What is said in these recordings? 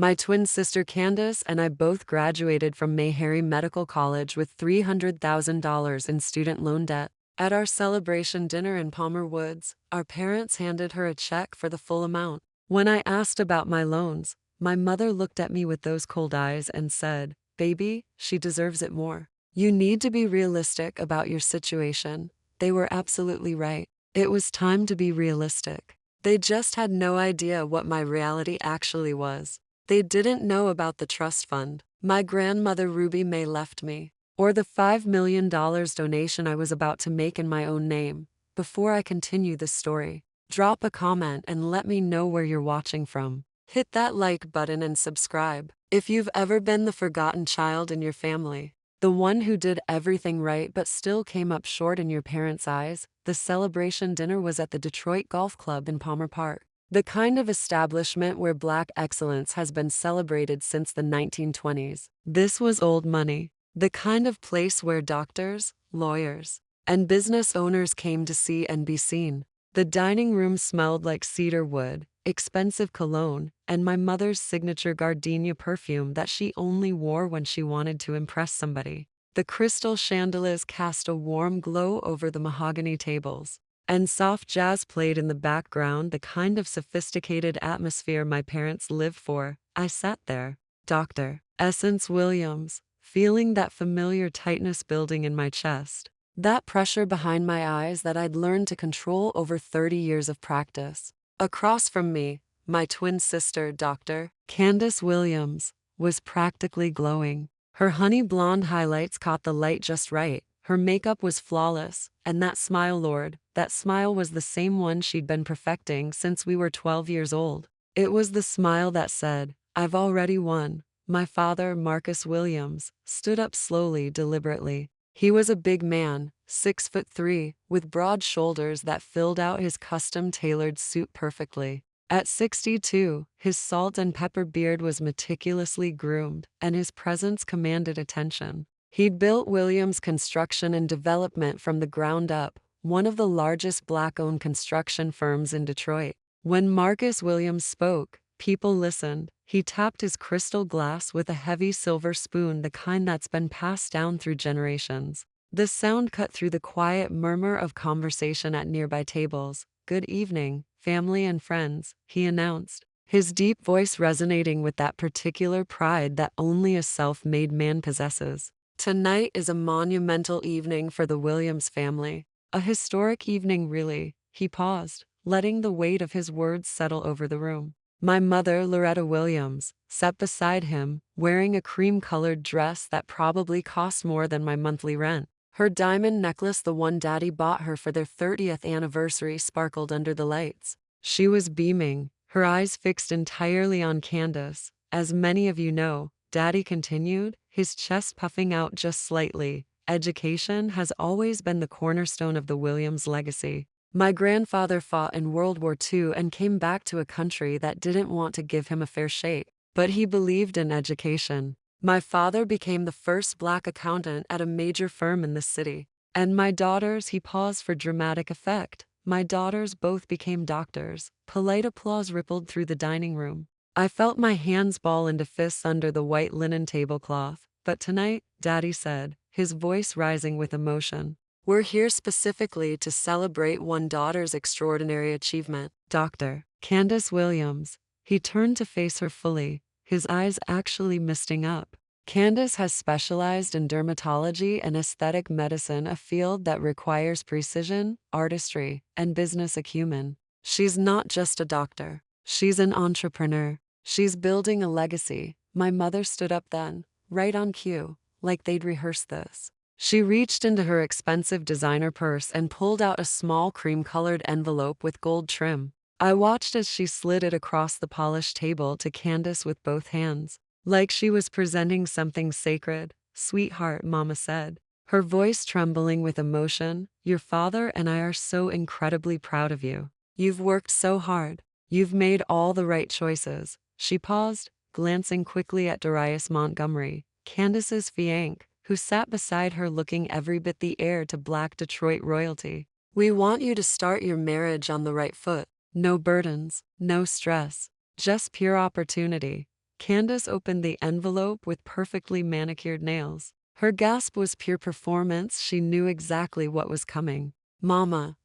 My twin sister Candace and I both graduated from Meharry Medical College with $300,000 in student loan debt. At our celebration dinner in Palmer Woods, our parents handed her a check for the full amount. When I asked about my loans, my mother looked at me with those cold eyes and said, "Baby, she deserves it more. You need to be realistic about your situation." They were absolutely right. It was time to be realistic. They just had no idea what my reality actually was. They didn't know about the trust fund my grandmother Ruby May left me, or the $5 million donation I was about to make in my own name. Before I continue this story, drop a comment and let me know where you're watching from. Hit that like button and subscribe. If you've ever been the forgotten child in your family, the one who did everything right but still came up short in your parents' eyes, the celebration dinner was at the Detroit Golf Club in Palmer Park. The kind of establishment where Black excellence has been celebrated since the 1920s. This was old money. The kind of place where doctors, lawyers, and business owners came to see and be seen. The dining room smelled like cedar wood, expensive cologne, and my mother's signature gardenia perfume that she only wore when she wanted to impress somebody. The crystal chandeliers cast a warm glow over the mahogany tables, and soft jazz played in the background, the kind of sophisticated atmosphere my parents lived for. I sat there, Dr. Essence Williams, feeling that familiar tightness building in my chest. That pressure behind my eyes that I'd learned to control over 30 years of practice. Across from me, my twin sister, Dr. Candace Williams, was practically glowing. Her honey blonde highlights caught the light just right. Her makeup was flawless, and that smile, Lord, that smile was the same one she'd been perfecting since we were 12 years old. It was the smile that said, "I've already won." My father, Marcus Williams, stood up slowly, deliberately. He was a big man, 6'3", with broad shoulders that filled out his custom-tailored suit perfectly. At 62, his salt and pepper beard was meticulously groomed, and his presence commanded attention. He'd built Williams Construction and Development from the ground up, one of the largest Black-owned construction firms in Detroit. When Marcus Williams spoke, people listened. He tapped his crystal glass with a heavy silver spoon, the kind that's been passed down through generations. The sound cut through the quiet murmur of conversation at nearby tables. "Good evening, family and friends," he announced, his deep voice resonating with that particular pride that only a self-made man possesses. "Tonight is a monumental evening for the Williams family. A historic evening, really." He paused, letting the weight of his words settle over the room. My mother, Loretta Williams, sat beside him, wearing a cream-colored dress that probably cost more than my monthly rent. Her diamond necklace, the one Daddy bought her for their 30th anniversary, sparkled under the lights. She was beaming, her eyes fixed entirely on Candace. "As many of you know," Daddy continued, his chest puffing out just slightly, "education has always been the cornerstone of the Williams legacy. My grandfather fought in World War II and came back to a country that didn't want to give him a fair shake, but he believed in education. My father became the first Black accountant at a major firm in the city. And my daughters," he paused for dramatic effect, "my daughters both became doctors." Polite applause rippled through the dining room. I felt my hands ball into fists under the white linen tablecloth. "But tonight," Daddy said, his voice rising with emotion, "we're here specifically to celebrate one daughter's extraordinary achievement, Dr. Candace Williams." He turned to face her fully, his eyes actually misting up. "Candace has specialized in dermatology and aesthetic medicine, a field that requires precision, artistry, and business acumen. She's not just a doctor. She's an entrepreneur. She's building a legacy." My mother stood up then, right on cue, like they'd rehearsed this. She reached into her expensive designer purse and pulled out a small cream-colored envelope with gold trim. I watched as she slid it across the polished table to Candace with both hands, like she was presenting something sacred. "Sweetheart," Mama said, her voice trembling with emotion, "your father and I are so incredibly proud of you. You've worked so hard. You've made all the right choices." She paused, glancing quickly at Darius Montgomery, Candace's fiancé, who sat beside her looking every bit the heir to Black Detroit royalty. "We want you to start your marriage on the right foot. No burdens, no stress, just pure opportunity." Candace opened the envelope with perfectly manicured nails. Her gasp was pure performance. She knew exactly what was coming. Mama,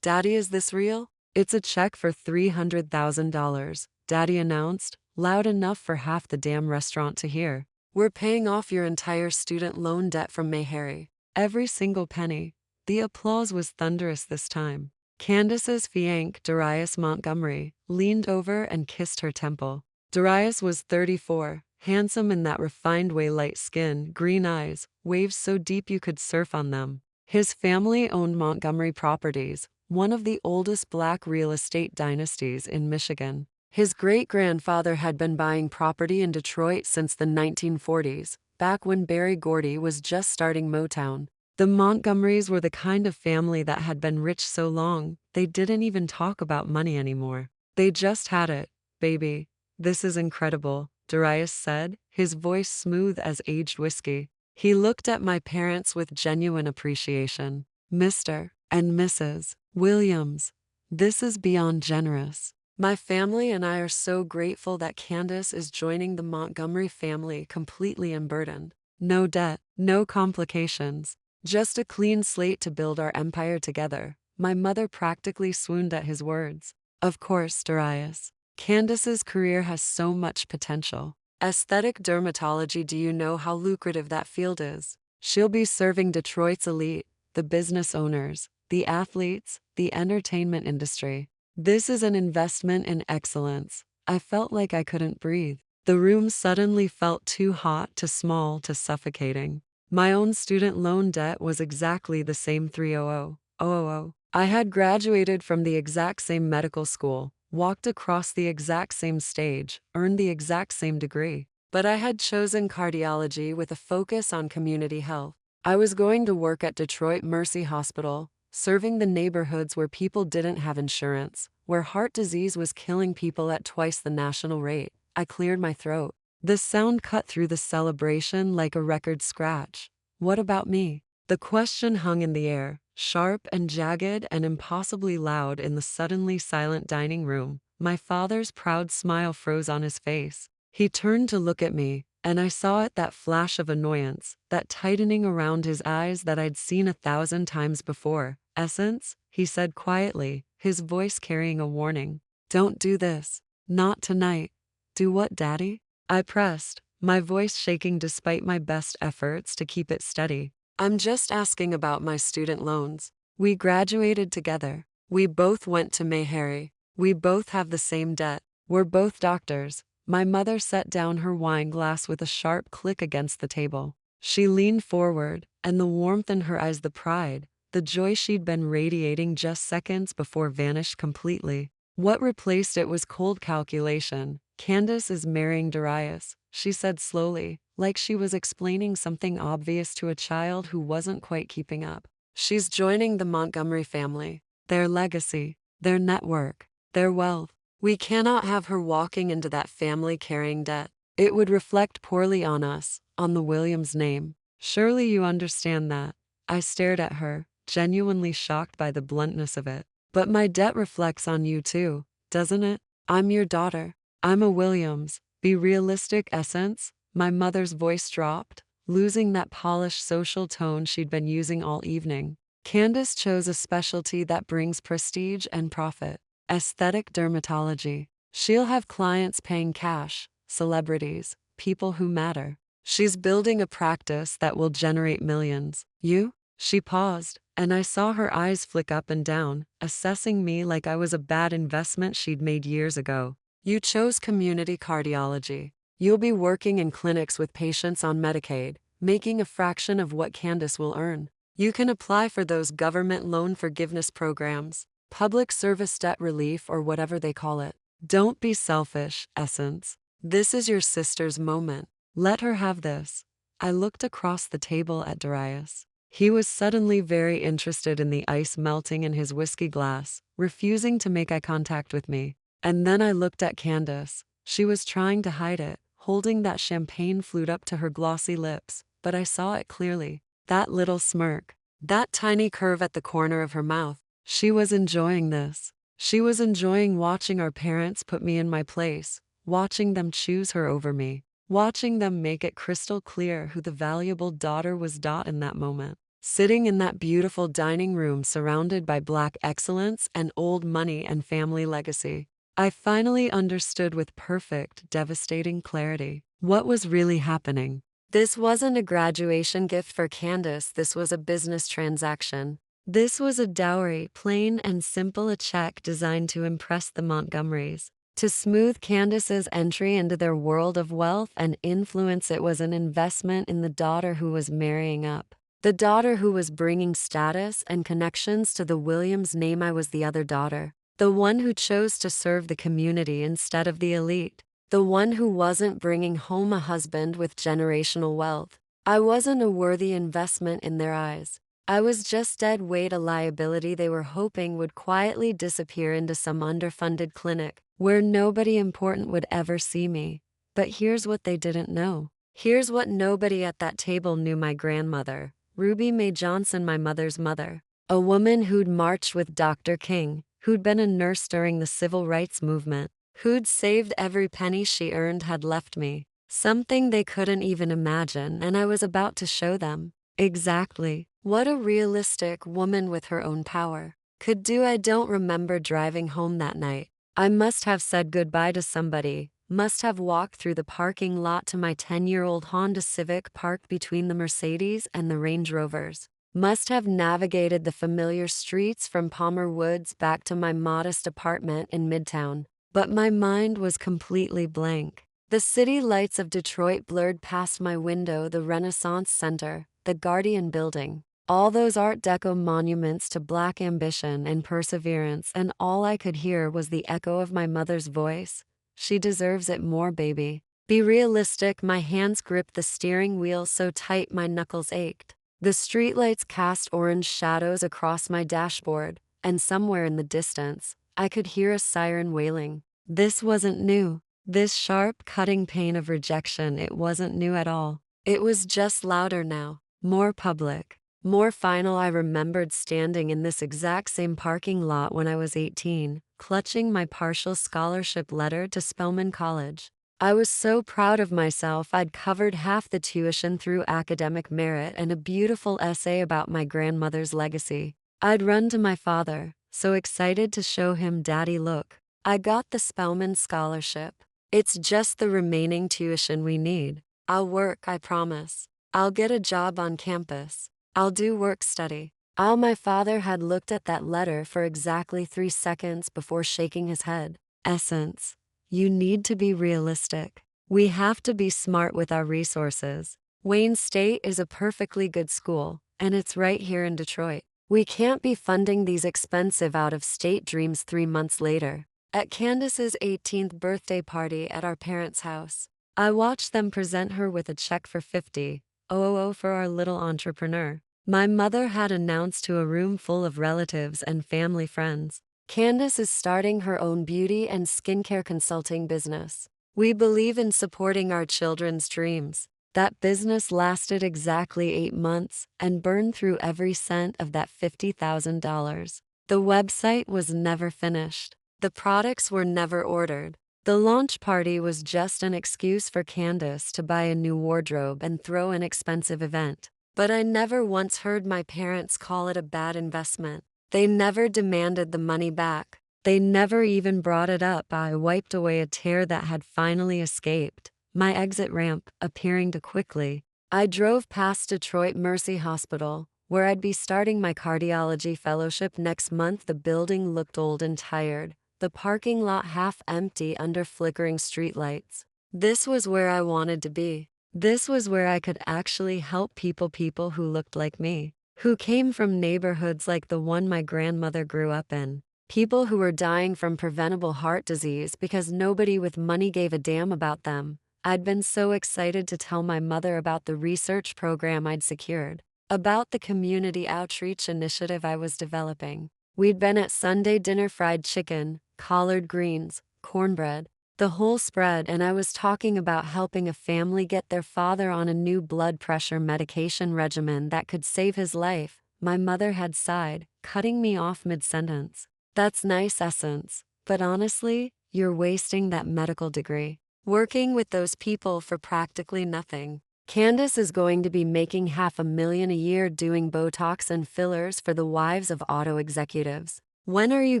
Daddy, is this real? It's a check for $300,000, Daddy announced, loud enough for half the damn restaurant to hear. We're paying off your entire student loan debt from Mayharry. Every single penny. The applause was thunderous this time. Candace's fiancé, Darius Montgomery, leaned over and kissed her temple. Darius was 34, handsome in that refined way, light skin, green eyes, waves so deep you could surf on them. His family owned Montgomery Properties, one of the oldest black real estate dynasties in Michigan. His great-grandfather had been buying property in Detroit since the 1940s, back when Berry Gordy was just starting Motown. The Montgomerys were the kind of family that had been rich so long, they didn't even talk about money anymore. They just had it. Baby, this is incredible, Darius said, his voice smooth as aged whiskey. He looked at my parents with genuine appreciation. Mr. and Mrs. Williams, this is beyond generous. My family and I are so grateful that Candace is joining the Montgomery family completely unburdened. No debt, no complications, just a clean slate to build our empire together. My mother practically swooned at his words. Of course, Darius. Candace's career has so much potential. Aesthetic dermatology, do you know how lucrative that field is? She'll be serving Detroit's elite, the business owners, the athletes, the entertainment industry. This is an investment in excellence. I felt like I couldn't breathe. The room suddenly felt too hot to small to suffocating. My own student loan debt was exactly the same. 300,000. I had graduated from the exact same medical school, walked across the exact same stage, earned the exact same degree. But I had chosen cardiology with a focus on community health. I was going to work at Detroit Mercy Hospital, serving the neighborhoods where people didn't have insurance, where heart disease was killing people at twice the national rate. I cleared my throat. The sound cut through the celebration like a record scratch. What about me? The question hung in the air, sharp and jagged and impossibly loud in the suddenly silent dining room. My father's proud smile froze on his face. He turned to look at me, and I saw it, that flash of annoyance, that tightening around his eyes that I'd seen 1,000 times before. Essence, he said quietly, his voice carrying a warning. Don't do this. Not tonight. Do what, Daddy? I pressed, my voice shaking despite my best efforts to keep it steady. I'm just asking about my student loans. We graduated together. We both went to Mayharry. We both have the same debt. We're both doctors. My mother set down her wine glass with a sharp click against the table. She leaned forward, and the warmth in her eyes, the pride, the joy she'd been radiating just seconds before, vanished completely. What replaced it was cold calculation. Candace is marrying Darius, she said slowly, like she was explaining something obvious to a child who wasn't quite keeping up. She's joining the Montgomery family. Their legacy, their network, their wealth. We cannot have her walking into that family carrying debt. It would reflect poorly on us, on the Williams name. Surely you understand that. I stared at her, genuinely shocked by the bluntness of it. But my debt reflects on you too, doesn't it? I'm your daughter. I'm a Williams. Be realistic, Essence. My mother's voice dropped, losing that polished social tone she'd been using all evening. Candace chose a specialty that brings prestige and profit. Aesthetic dermatology. She'll have clients paying cash, celebrities, people who matter. She's building a practice that will generate millions. You? She paused, and I saw her eyes flick up and down, assessing me like I was a bad investment she'd made years ago. You chose community cardiology. You'll be working in clinics with patients on Medicaid, making a fraction of what Candace will earn. You can apply for those government loan forgiveness programs, public service debt relief, or whatever they call it. Don't be selfish, Essence. This is your sister's moment. Let her have this. I looked across the table at Darius. He was suddenly very interested in the ice melting in his whiskey glass, refusing to make eye contact with me. And then I looked at Candace. She was trying to hide it, holding that champagne flute up to her glossy lips, but I saw it clearly. That little smirk, that tiny curve at the corner of her mouth. She was enjoying this. She was enjoying watching our parents put me in my place, watching them choose her over me, watching them make it crystal clear who the valuable daughter was. In that moment, sitting in that beautiful dining room surrounded by Black excellence and old money and family legacy, I finally understood with perfect, devastating clarity what was really happening. This wasn't a graduation gift for Candace, this was a business transaction. This was a dowry, plain and simple, a check designed to impress the Montgomerys, to smooth Candace's entry into their world of wealth and influence. It was an investment in the daughter who was marrying up, the daughter who was bringing status and connections to the Williams name. I was the other daughter, the one who chose to serve the community instead of the elite, the one who wasn't bringing home a husband with generational wealth. I wasn't a worthy investment in their eyes. I was just dead weight, a liability they were hoping would quietly disappear into some underfunded clinic where nobody important would ever see me. But here's what they didn't know. Here's what nobody at that table knew. My grandmother, Ruby Mae Johnson, my mother's mother, a woman who'd marched with Dr. King, who'd been a nurse during the civil rights movement, who'd saved every penny she earned, had left me something they couldn't even imagine, and I was about to show them exactly what a realistic woman with her own power could do. I don't remember driving home that night. I must have said goodbye to somebody, must have walked through the parking lot to my 10-year-old Honda Civic parked between the Mercedes and the Range Rovers, must have navigated the familiar streets from Palmer Woods back to my modest apartment in Midtown. But my mind was completely blank. The city lights of Detroit blurred past my window, the Renaissance Center, the Guardian Building, all those Art Deco monuments to Black ambition and perseverance, and all I could hear was the echo of my mother's voice. She deserves it more, baby. Be realistic. My hands gripped the steering wheel so tight my knuckles ached. The streetlights cast orange shadows across my dashboard, and somewhere in the distance, I could hear a siren wailing. This wasn't new. This sharp, cutting pain of rejection, it wasn't new at all. It was just louder now, more public, more final. I remembered standing in this exact same parking lot when I was 18, clutching my partial scholarship letter to Spelman College. I was so proud of myself. I'd covered half the tuition through academic merit and a beautiful essay about my grandmother's legacy. I'd run to my father, so excited to show him, Daddy, look, I got the Spelman scholarship. It's just the remaining tuition we need. I'll work, I promise. I'll get a job on campus. I'll do work study. My father had looked at that letter for exactly 3 seconds before shaking his head. Essence. You need to be realistic. We have to be smart with our resources. Wayne State is a perfectly good school, and it's right here in Detroit. We can't be funding these expensive out-of-state dreams 3 months later. At Candace's 18th birthday party at our parents' house, I watched them present her with a check for $50,000 for our little entrepreneur. My mother had announced to a room full of relatives and family friends, Candace is starting her own beauty and skincare consulting business. We believe in supporting our children's dreams. That business lasted exactly 8 months and burned through every cent of that $50,000. The website was never finished. The products were never ordered. The launch party was just an excuse for Candace to buy a new wardrobe and throw an expensive event. But I never once heard my parents call it a bad investment. They never demanded the money back. They never even brought it up. I wiped away a tear that had finally escaped, my exit ramp appearing to quickly. I drove past Detroit Mercy Hospital, where I'd be starting my cardiology fellowship next month. The building looked old and tired, the parking lot half empty under flickering streetlights. This was where I wanted to be. This was where I could actually help people who looked like me, who came from neighborhoods like the one my grandmother grew up in. People who were dying from preventable heart disease because nobody with money gave a damn about them. I'd been so excited to tell my mother about the research program I'd secured, about the community outreach initiative I was developing. We'd been at Sunday dinner, fried chicken, collard greens, cornbread, the whole spread, and I was talking about helping a family get their father on a new blood pressure medication regimen that could save his life. My mother had sighed, cutting me off mid-sentence. That's nice, Essence, but honestly, you're wasting that medical degree. Working with those people for practically nothing. Candace is going to be making $500,000 a year doing Botox and fillers for the wives of auto executives. When are you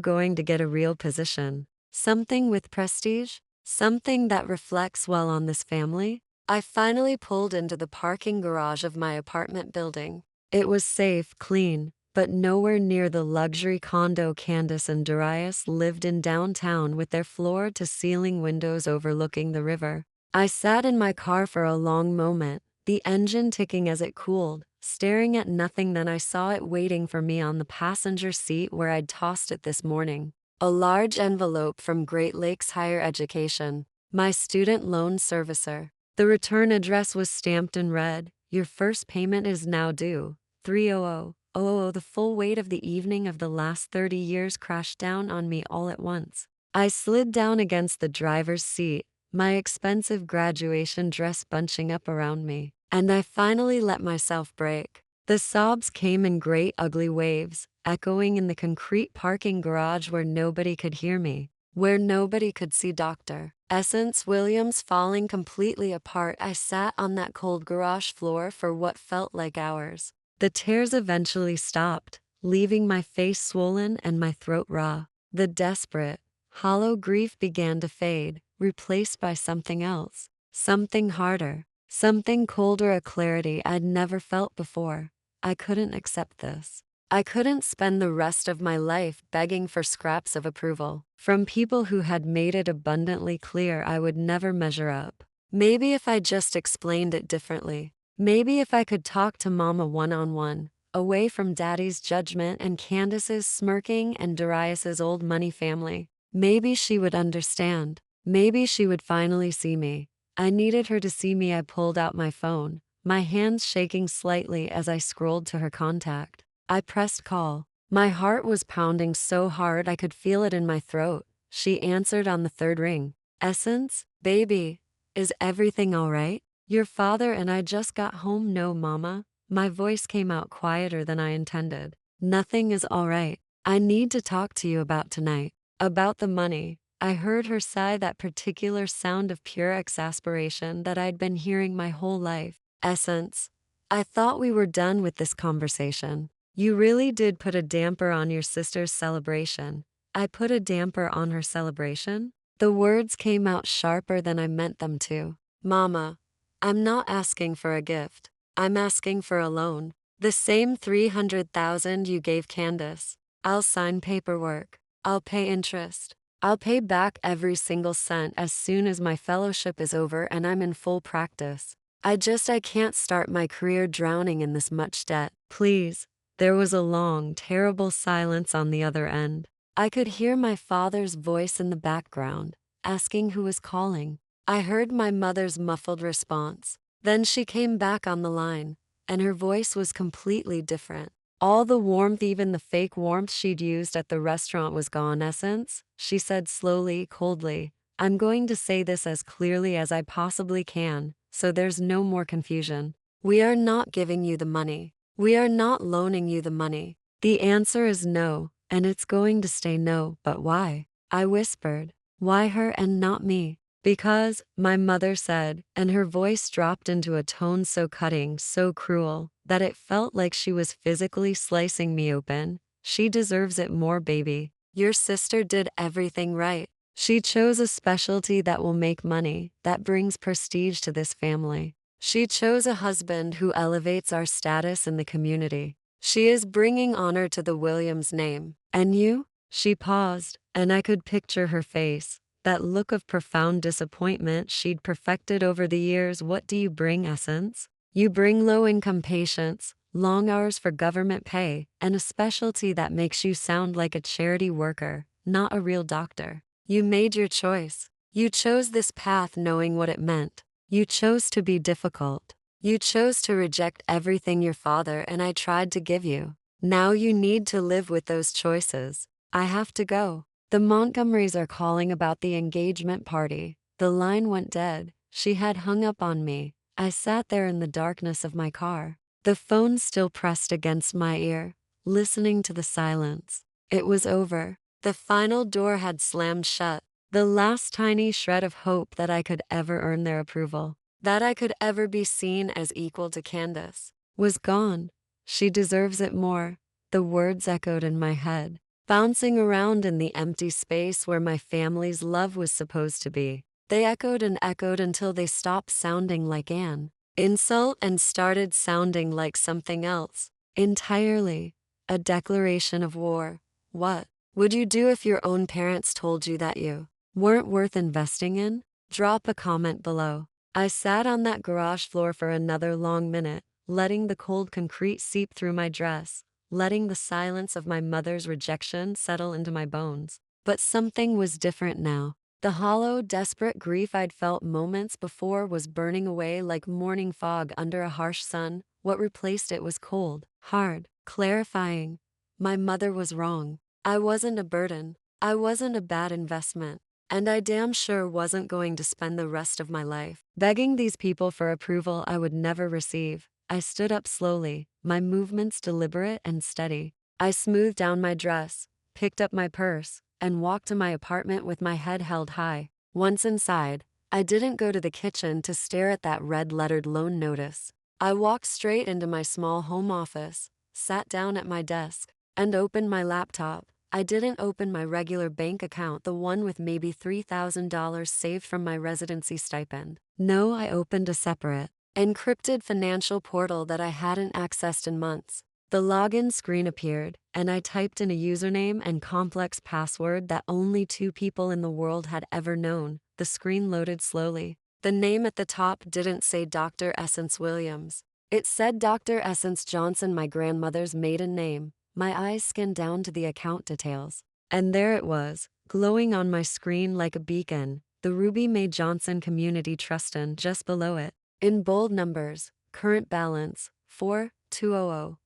going to get a real position? Something with prestige? Something that reflects well on this family? I finally pulled into the parking garage of my apartment building. It was safe, clean, but nowhere near the luxury condo Candace and Darius lived in downtown with their floor-to-ceiling windows overlooking the river. I sat in my car for a long moment, the engine ticking as it cooled, staring at nothing. Then I saw it waiting for me on the passenger seat where I'd tossed it this morning. A large envelope from Great Lakes Higher Education, my student loan servicer. The return address was stamped in red. Your first payment is now due. 300. The full weight of the evening of the last 30 years crashed down on me all at once. I slid down against the driver's seat, my expensive graduation dress bunching up around me, and I finally let myself break. The sobs came in great ugly waves, echoing in the concrete parking garage where nobody could hear me, where nobody could see Dr. Essence Williams falling completely apart. I sat on that cold garage floor for what felt like hours. The tears eventually stopped, leaving my face swollen and my throat raw. The desperate, hollow grief began to fade, replaced by something else, something harder, something colder, a clarity I'd never felt before. I couldn't accept this. I couldn't spend the rest of my life begging for scraps of approval from people who had made it abundantly clear I would never measure up. Maybe if I just explained it differently. Maybe if I could talk to Mama one-on-one, away from Daddy's judgment and Candace's smirking and Darius's old money family. Maybe she would understand. Maybe she would finally see me. I needed her to see me. I pulled out my phone, my hands shaking slightly as I scrolled to her contact. I pressed call. My heart was pounding so hard I could feel it in my throat. She answered on the third ring. Essence, baby, is everything all right? Your father and I just got home. No, Mama. My voice came out quieter than I intended. Nothing is all right. I need to talk to you about tonight. About the money. I heard her sigh, that particular sound of pure exasperation that I'd been hearing my whole life. Essence, I thought we were done with this conversation. You really did put a damper on your sister's celebration. I put a damper on her celebration? The words came out sharper than I meant them to. Mama, I'm not asking for a gift. I'm asking for a loan. The same $300,000 you gave Candace. I'll sign paperwork. I'll pay interest. I'll pay back every single cent as soon as my fellowship is over and I'm in full practice. I can't start my career drowning in this much debt. Please. There was a long, terrible silence on the other end. I could hear my father's voice in the background, asking who was calling. I heard my mother's muffled response. Then she came back on the line, and her voice was completely different. All the warmth, even the fake warmth she'd used at the restaurant, was gone. Essence, she said slowly, coldly. I'm going to say this as clearly as I possibly can, so there's no more confusion. We are not giving you the money. We are not loaning you the money. The answer is no, and it's going to stay no. But why? I whispered. Why her and not me? Because, my mother said, and her voice dropped into a tone so cutting, so cruel, that it felt like she was physically slicing me open. She deserves it more, baby. Your sister did everything right. She chose a specialty that will make money, that brings prestige to this family. She chose a husband who elevates our status in the community. She is bringing honor to the Williams name. And you? She paused, and I could picture her face, that look of profound disappointment she'd perfected over the years. What do you bring, Essence? You bring low-income patients, long hours for government pay, and a specialty that makes you sound like a charity worker, not a real doctor. You made your choice. You chose this path knowing what it meant. You chose to be difficult. You chose to reject everything your father and I tried to give you. Now you need to live with those choices. I have to go. The Montgomerys are calling about the engagement party. The line went dead. She had hung up on me. I sat there in the darkness of my car, the phone still pressed against my ear, listening to the silence. It was over. The final door had slammed shut. The last tiny shred of hope that I could ever earn their approval, that I could ever be seen as equal to Candace, was gone. She deserves it more. The words echoed in my head, bouncing around in the empty space where my family's love was supposed to be. They echoed and echoed until they stopped sounding like an insult and started sounding like something else entirely. A declaration of war. What would you do if your own parents told you that you weren't worth investing in? Drop a comment below. I sat on that garage floor for another long minute, letting the cold concrete seep through my dress, letting the silence of my mother's rejection settle into my bones. But something was different now. The hollow, desperate grief I'd felt moments before was burning away like morning fog under a harsh sun. What replaced it was cold, hard, clarifying. My mother was wrong. I wasn't a burden. I wasn't a bad investment. And I damn sure wasn't going to spend the rest of my life begging these people for approval I would never receive. I stood up slowly, my movements deliberate and steady. I smoothed down my dress, picked up my purse, and walked to my apartment with my head held high. Once inside, I didn't go to the kitchen to stare at that red-lettered loan notice. I walked straight into my small home office, sat down at my desk, and opened my laptop. I didn't open my regular bank account, the one with maybe $3,000 saved from my residency stipend. No, I opened a separate, encrypted financial portal that I hadn't accessed in months. The login screen appeared, and I typed in a username and complex password that only 2 people in the world had ever known. The screen loaded slowly. The name at the top didn't say Dr. Essence Williams. It said Dr. Essence Johnson, my grandmother's maiden name. My eyes skinned down to the account details. And there it was, glowing on my screen like a beacon, the Ruby Mae Johnson Community Trust. And just below it, in bold numbers, current balance, 4,200,000.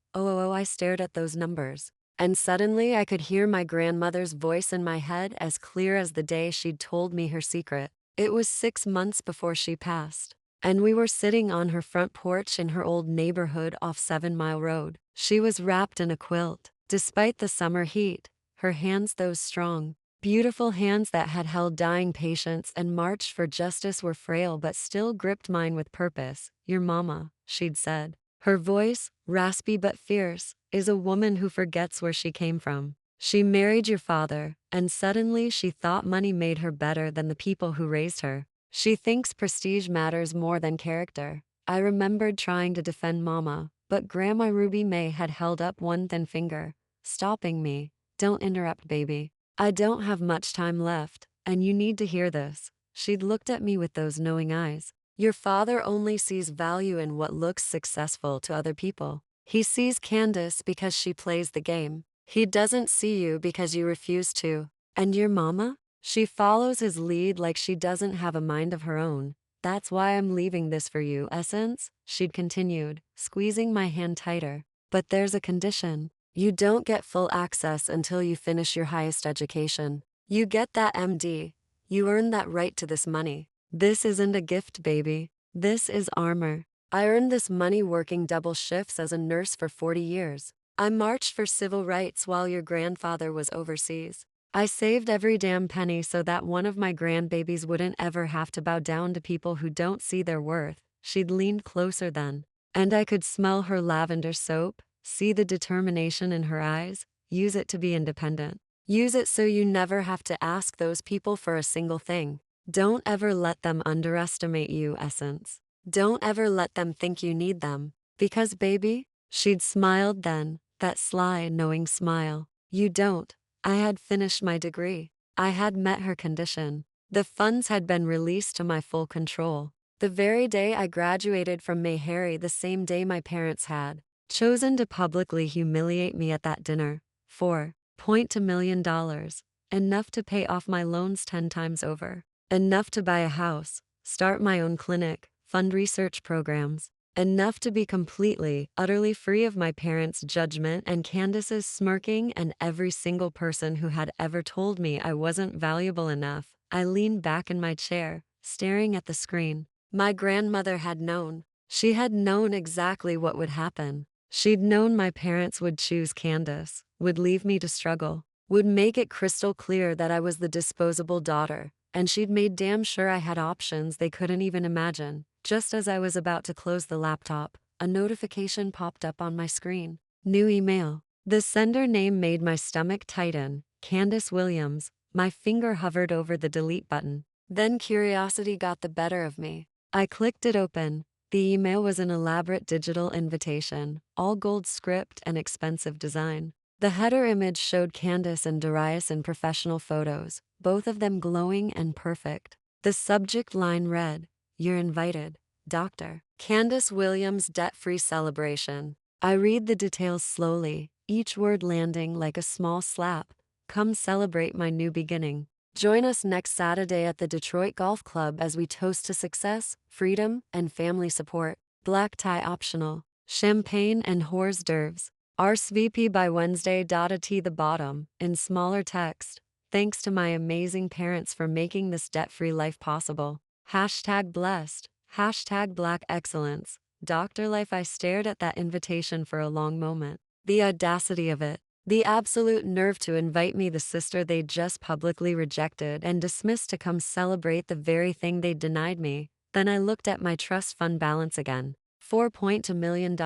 I stared at those numbers. And suddenly I could hear my grandmother's voice in my head as clear as the day she'd told me her secret. It was 6 months before she passed. And we were sitting on her front porch in her old neighborhood off 7 Mile Road. She was wrapped in a quilt. Despite the summer heat, her hands, those strong, beautiful hands that had held dying patients and marched for justice, were frail but still gripped mine with purpose. "Your mama," she'd said. Her voice, raspy but fierce, is a woman who forgets where she came from. She married your father, and suddenly she thought money made her better than the people who raised her. She thinks prestige matters more than character. I remembered trying to defend Mama, but Grandma Ruby Mae had held up one thin finger, stopping me. "Don't interrupt, baby. I don't have much time left, and you need to hear this." She'd looked at me with those knowing eyes. "Your father only sees value in what looks successful to other people. He sees Candace because she plays the game. He doesn't see you because you refuse to. And your mama? She follows his lead like she doesn't have a mind of her own. That's why I'm leaving this for you, Essence," she'd continued, squeezing my hand tighter. "But there's a condition. You don't get full access until you finish your highest education. You get that MD. You earn that right to this money. This isn't a gift, baby. This is armor. I earned this money working double shifts as a nurse for 40 years. I marched for civil rights while your grandfather was overseas. I saved every damn penny so that one of my grandbabies wouldn't ever have to bow down to people who don't see their worth." She'd leaned closer then, and I could smell her lavender soap, see the determination in her eyes. "Use it to be independent. Use it so you never have to ask those people for a single thing. Don't ever let them underestimate you, Essence. Don't ever let them think you need them. Because, baby," she'd smiled then, that sly, knowing smile, "you don't." I had finished my degree. I had met her condition. The funds had been released to my full control. The very day I graduated from Meharry, the same day my parents had chosen to publicly humiliate me at that dinner. $4.2 million. Enough to pay off my loans 10 times over. Enough to buy a house, start my own clinic, fund research programs. Enough to be completely, utterly free of my parents' judgment and Candace's smirking and every single person who had ever told me I wasn't valuable enough. I leaned back in my chair, staring at the screen. My grandmother had known. She had known exactly what would happen. She'd known my parents would choose Candace, would leave me to struggle, would make it crystal clear that I was the disposable daughter, and she'd made damn sure I had options they couldn't even imagine. Just as I was about to close the laptop, a notification popped up on my screen. New email. The sender name made my stomach tighten. Candace Williams. My finger hovered over the delete button. Then curiosity got the better of me. I clicked it open. The email was an elaborate digital invitation, all gold script and expensive design. The header image showed Candace and Darius in professional photos, both of them glowing and perfect. The subject line read, "You're invited, Dr. Candace Williams debt-free celebration." I read the details slowly, each word landing like a small slap. Come celebrate my new beginning. Join us next Saturday at the Detroit Golf Club as we toast to success, freedom, and family support. Black tie optional. Champagne and hors d'oeuvres. RSVP by Wednesday. At the bottom, in smaller text. Thanks to my amazing parents for making this debt-free life possible. Hashtag blessed. Hashtag Black excellence. Dr. Life. I stared at that invitation for a long moment. The audacity of it. The absolute nerve to invite me, the sister they'd just publicly rejected and dismissed, to come celebrate the very thing they'd denied me. Then I looked at my trust fund balance again. $4.2 million.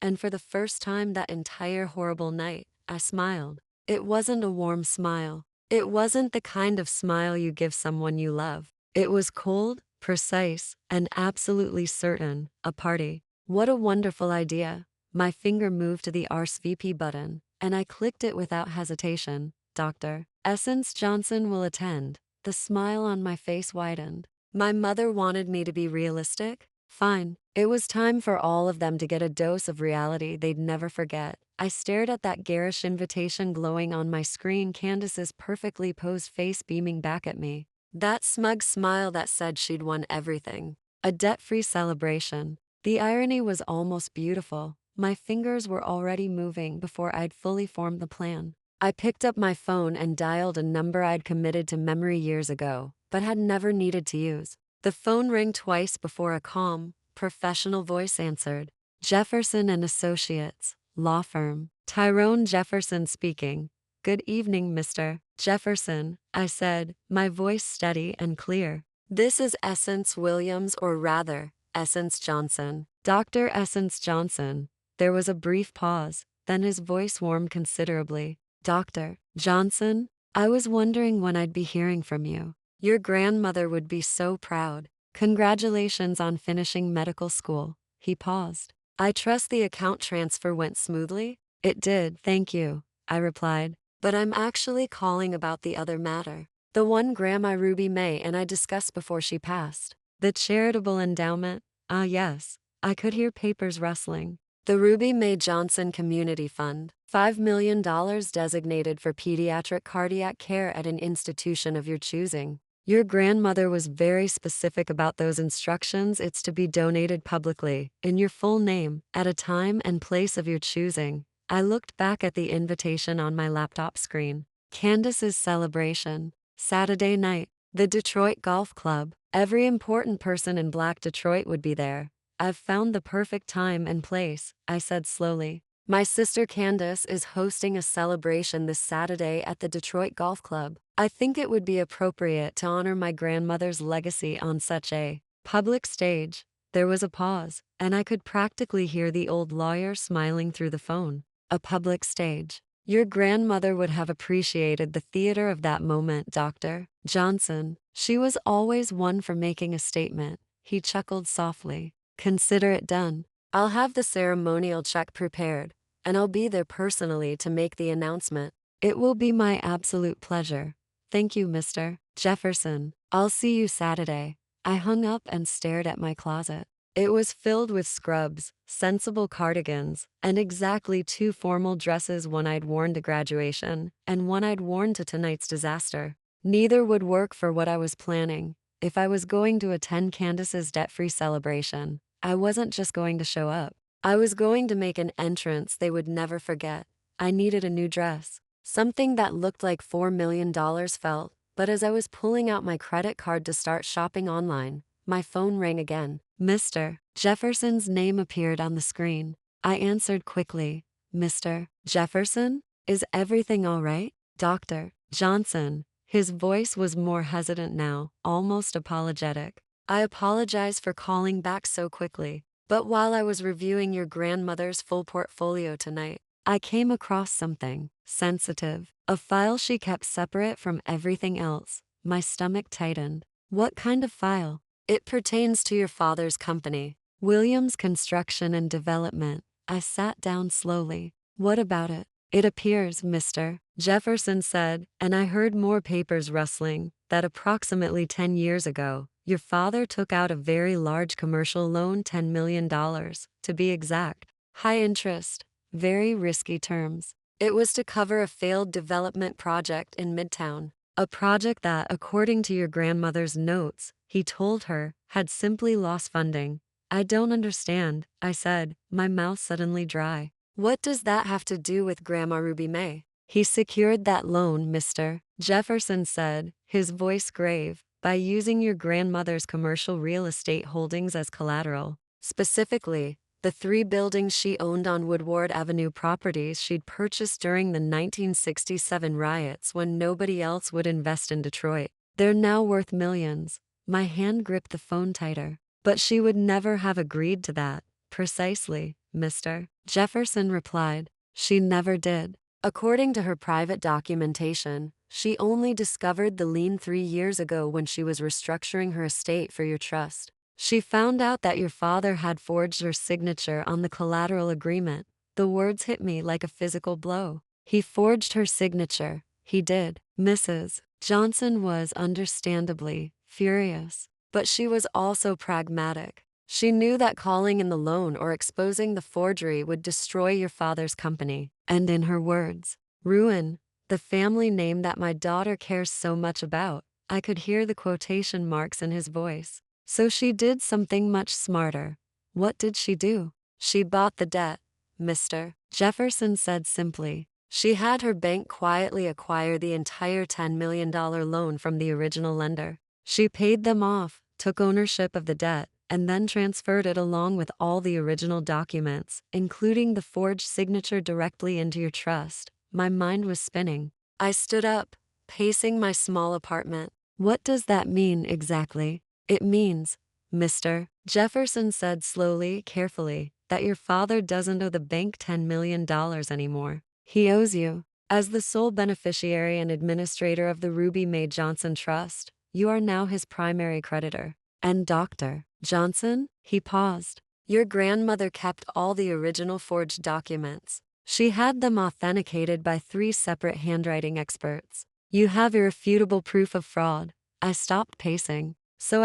And for the first time that entire horrible night, I smiled. It wasn't a warm smile. It wasn't the kind of smile you give someone you love. It was cold, precise, and absolutely certain. A party. What a wonderful idea. My finger moved to the RSVP button, and I clicked it without hesitation. Dr. Essence Johnson will attend. The smile on my face widened. My mother wanted me to be realistic? Fine. It was time for all of them to get a dose of reality they'd never forget. I stared at that garish invitation glowing on my screen, Candace's perfectly posed face beaming back at me. That smug smile that said she'd won everything. A debt-free celebration. The irony was almost beautiful. My fingers were already moving before I'd fully formed the plan. I picked up my phone and dialed a number I'd committed to memory years ago, but had never needed to use. The phone rang twice before a calm, professional voice answered. Jefferson and Associates, law firm. Tyrone Jefferson speaking. Good evening, Mr. Jefferson, I said, my voice steady and clear. This is Essence Williams, or rather, Essence Johnson. Dr. Essence Johnson. There was a brief pause, then his voice warmed considerably. Dr. Johnson, I was wondering when I'd be hearing from you. Your grandmother would be so proud. Congratulations on finishing medical school. He paused. I trust the account transfer went smoothly? It did, thank you, I replied. But I'm actually calling about the other matter. The one Grandma Ruby May and I discussed before she passed. The charitable endowment? Ah, yes. I could hear papers rustling. The Ruby May Johnson Community Fund. $5 million designated for pediatric cardiac care at an institution of your choosing. Your grandmother was very specific about those instructions. It's to be donated publicly, in your full name, at a time and place of your choosing. I looked back at the invitation on my laptop screen. Candace's celebration. Saturday night. The Detroit Golf Club. Every important person in Black Detroit would be there. I've found the perfect time and place, I said slowly. My sister Candace is hosting a celebration this Saturday at the Detroit Golf Club. I think it would be appropriate to honor my grandmother's legacy on such a public stage. There was a pause, and I could practically hear the old lawyer smiling through the phone. A public stage. Your grandmother would have appreciated the theater of that moment, Dr. Johnson. She was always one for making a statement. He chuckled softly. Consider it done. I'll have the ceremonial check prepared, and I'll be there personally to make the announcement. It will be my absolute pleasure. Thank you, Mr. Jefferson. I'll see you Saturday. I hung up and stared at my closet. It was filled with scrubs, sensible cardigans, and exactly 2 formal dresses, one I'd worn to graduation, and one I'd worn to tonight's disaster. Neither would work for what I was planning. If I was going to attend Candace's debt-free celebration, I wasn't just going to show up. I was going to make an entrance they would never forget. I needed a new dress. Something that looked like $4 million felt, but as I was pulling out my credit card to start shopping online, my phone rang again. Mr. Jefferson's name appeared on the screen. I answered quickly. Mr. Jefferson? Is everything all right? Dr. Johnson. His voice was more hesitant now, almost apologetic. I apologize for calling back so quickly, but while I was reviewing your grandmother's full portfolio tonight, I came across something sensitive, a file she kept separate from everything else. My stomach tightened. What kind of file? It pertains to your father's company, Williams Construction and Development. I sat down slowly. What about it? It appears, Mr. Jefferson said, and I heard more papers rustling, that approximately 10 years ago, your father took out a very large commercial loan, $10 million, to be exact. High interest, very risky terms. It was to cover a failed development project in Midtown. A project that, according to your grandmother's notes, he told her, had simply lost funding. I don't understand, I said, my mouth suddenly dry. What does that have to do with Grandma Ruby May? He secured that loan, Mr. Jefferson said, his voice grave, by using your grandmother's commercial real estate holdings as collateral. Specifically, the 3 buildings she owned on Woodward Avenue, properties she'd purchased during the 1967 riots when nobody else would invest in Detroit. They're now worth millions. My hand gripped the phone tighter. But she would never have agreed to that. Precisely, Mr. Jefferson replied. She never did. According to her private documentation, she only discovered the lien 3 years ago when she was restructuring her estate for your trust. She found out that your father had forged her signature on the collateral agreement. The words hit me like a physical blow. He forged her signature. He did. Mrs. Johnson was understandably furious, but she was also pragmatic. She knew that calling in the loan or exposing the forgery would destroy your father's company, and in her words, ruin the family name that my daughter cares so much about. I could hear the quotation marks in his voice. So she did something much smarter. What did she do? She bought the debt, Mr. Jefferson said simply. She had her bank quietly acquire the entire $10 million loan from the original lender. She paid them off, took ownership of the debt, and then transferred it along with all the original documents, including the forged signature, directly into your trust. My mind was spinning. I stood up, pacing my small apartment. What does that mean exactly? It means, Mr. Jefferson said slowly, carefully, that your father doesn't owe the bank $10 million anymore. He owes you. As the sole beneficiary and administrator of the Ruby May Johnson Trust, you are now his primary creditor. And Dr. Johnson? He paused. Your grandmother kept all the original forged documents. She had them authenticated by 3 separate handwriting experts. You have irrefutable proof of fraud. I stopped pacing. So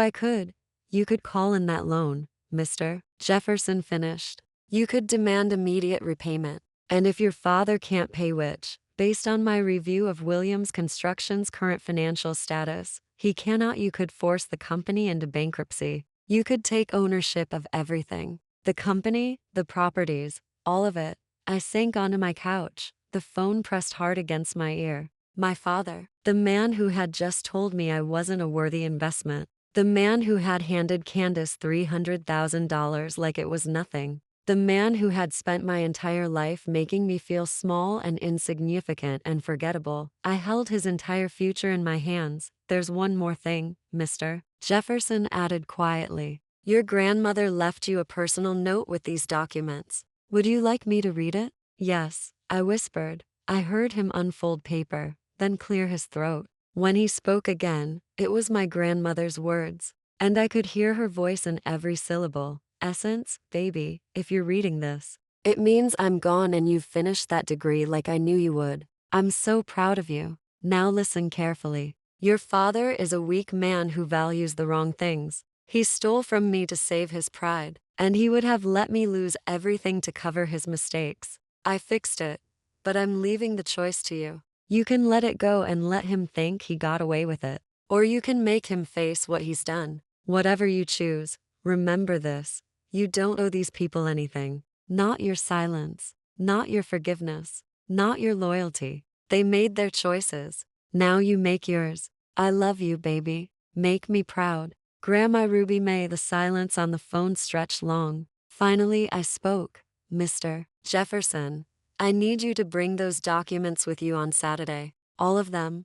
you could call in that loan, Mr. Jefferson finished. You could demand immediate repayment. And if your father can't pay, which, based on my review of Williams Construction's current financial status, he cannot, you could force the company into bankruptcy. You could take ownership of everything. The company, the properties, all of it. I sank onto my couch, the phone pressed hard against my ear. My father, the man who had just told me I wasn't a worthy investment. The man who had handed Candace $300,000 like it was nothing. The man who had spent my entire life making me feel small and insignificant and forgettable. I held his entire future in my hands. There's one more thing, Mr. Jefferson added quietly. Your grandmother left you a personal note with these documents. Would you like me to read it? Yes, I whispered. I heard him unfold paper, then clear his throat. When he spoke again, it was my grandmother's words, and I could hear her voice in every syllable. Essence, baby, if you're reading this, it means I'm gone and you've finished that degree like I knew you would. I'm so proud of you. Now listen carefully. Your father is a weak man who values the wrong things. He stole from me to save his pride, and he would have let me lose everything to cover his mistakes. I fixed it, but I'm leaving the choice to you. You can let it go and let him think he got away with it, or you can make him face what he's done. Whatever you choose, remember this. You don't owe these people anything. Not your silence, not your forgiveness, not your loyalty. They made their choices. Now you make yours. I love you, baby. Make me proud. Grandma Ruby May. The silence on the phone stretched long. Finally, I spoke. Mr. Jefferson, I need you to bring those documents with you on Saturday. All of them?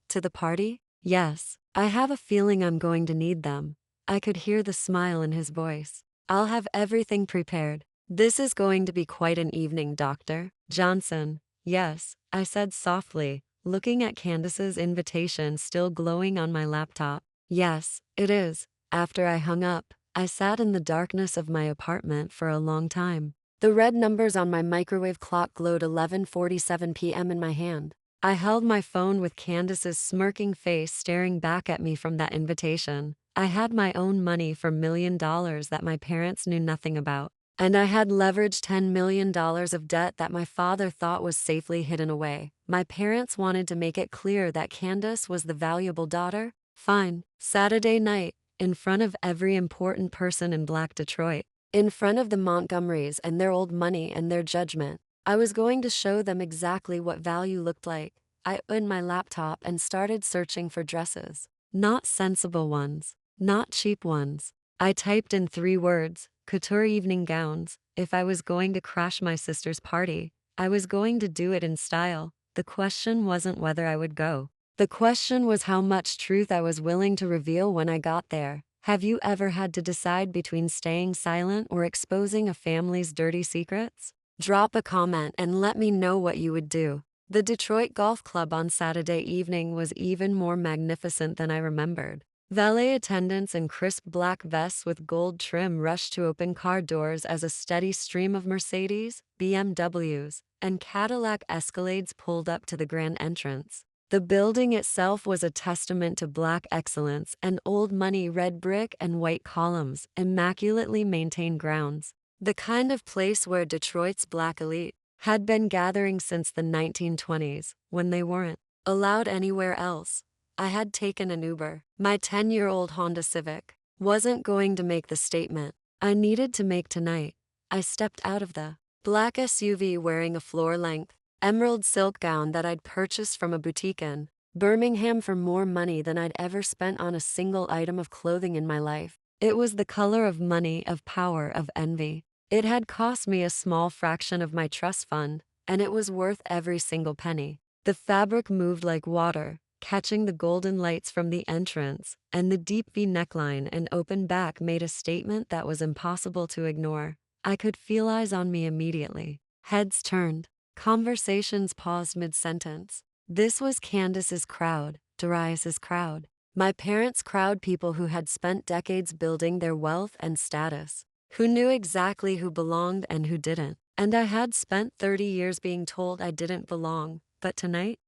To the party? Yes. I have a feeling I'm going to need them. I could hear the smile in his voice. I'll have everything prepared. This is going to be quite an evening, Dr. Johnson. Yes, I said softly, looking at Candace's invitation still glowing on my laptop. Yes, it is. After I hung up, I sat in the darkness of my apartment for a long time. The red numbers on my microwave clock glowed 11:47 p.m. in my hand. I held my phone with Candace's smirking face staring back at me from that invitation. I had my own money for $1 million that my parents knew nothing about. And I had leveraged $10 million of debt that my father thought was safely hidden away. My parents wanted to make it clear that Candace was the valuable daughter. Fine. Saturday night, in front of every important person in Black Detroit, in front of the Montgomerys and their old money and their judgment, I was going to show them exactly what value looked like. I opened my laptop and started searching for dresses. Not sensible ones. Not cheap ones. I typed in 3 words, couture evening gowns. If I was going to crash my sister's party, I was going to do it in style. The question wasn't whether I would go. The question was how much truth I was willing to reveal when I got there. Have you ever had to decide between staying silent or exposing a family's dirty secrets? Drop a comment and let me know what you would do. The Detroit Golf Club on Saturday evening was even more magnificent than I remembered. Valet attendants in crisp black vests with gold trim rushed to open car doors as a steady stream of Mercedes, BMWs, and Cadillac Escalades pulled up to the grand entrance. The building itself was a testament to Black excellence and old money red brick and white columns, immaculately maintained grounds. The kind of place where Detroit's Black elite had been gathering since the 1920s, when they weren't allowed anywhere else. I had taken an Uber. My 10-year-old Honda Civic wasn't going to make the statement I needed to make tonight. I stepped out of the black SUV wearing a floor-length, emerald silk gown that I'd purchased from a boutique in Birmingham for more money than I'd ever spent on a single item of clothing in my life. It was the color of money, of power, of envy. It had cost me a small fraction of my trust fund, and it was worth every single penny. The fabric moved like water, catching the golden lights from the entrance, and the deep V neckline and open back made a statement that was impossible to ignore. I could feel eyes on me immediately. Heads turned. Conversations paused mid-sentence. This was Candace's crowd, Darius's crowd. My parents' crowd, people who had spent decades building their wealth and status, who knew exactly who belonged and who didn't. And I had spent 30 years being told I didn't belong. But tonight,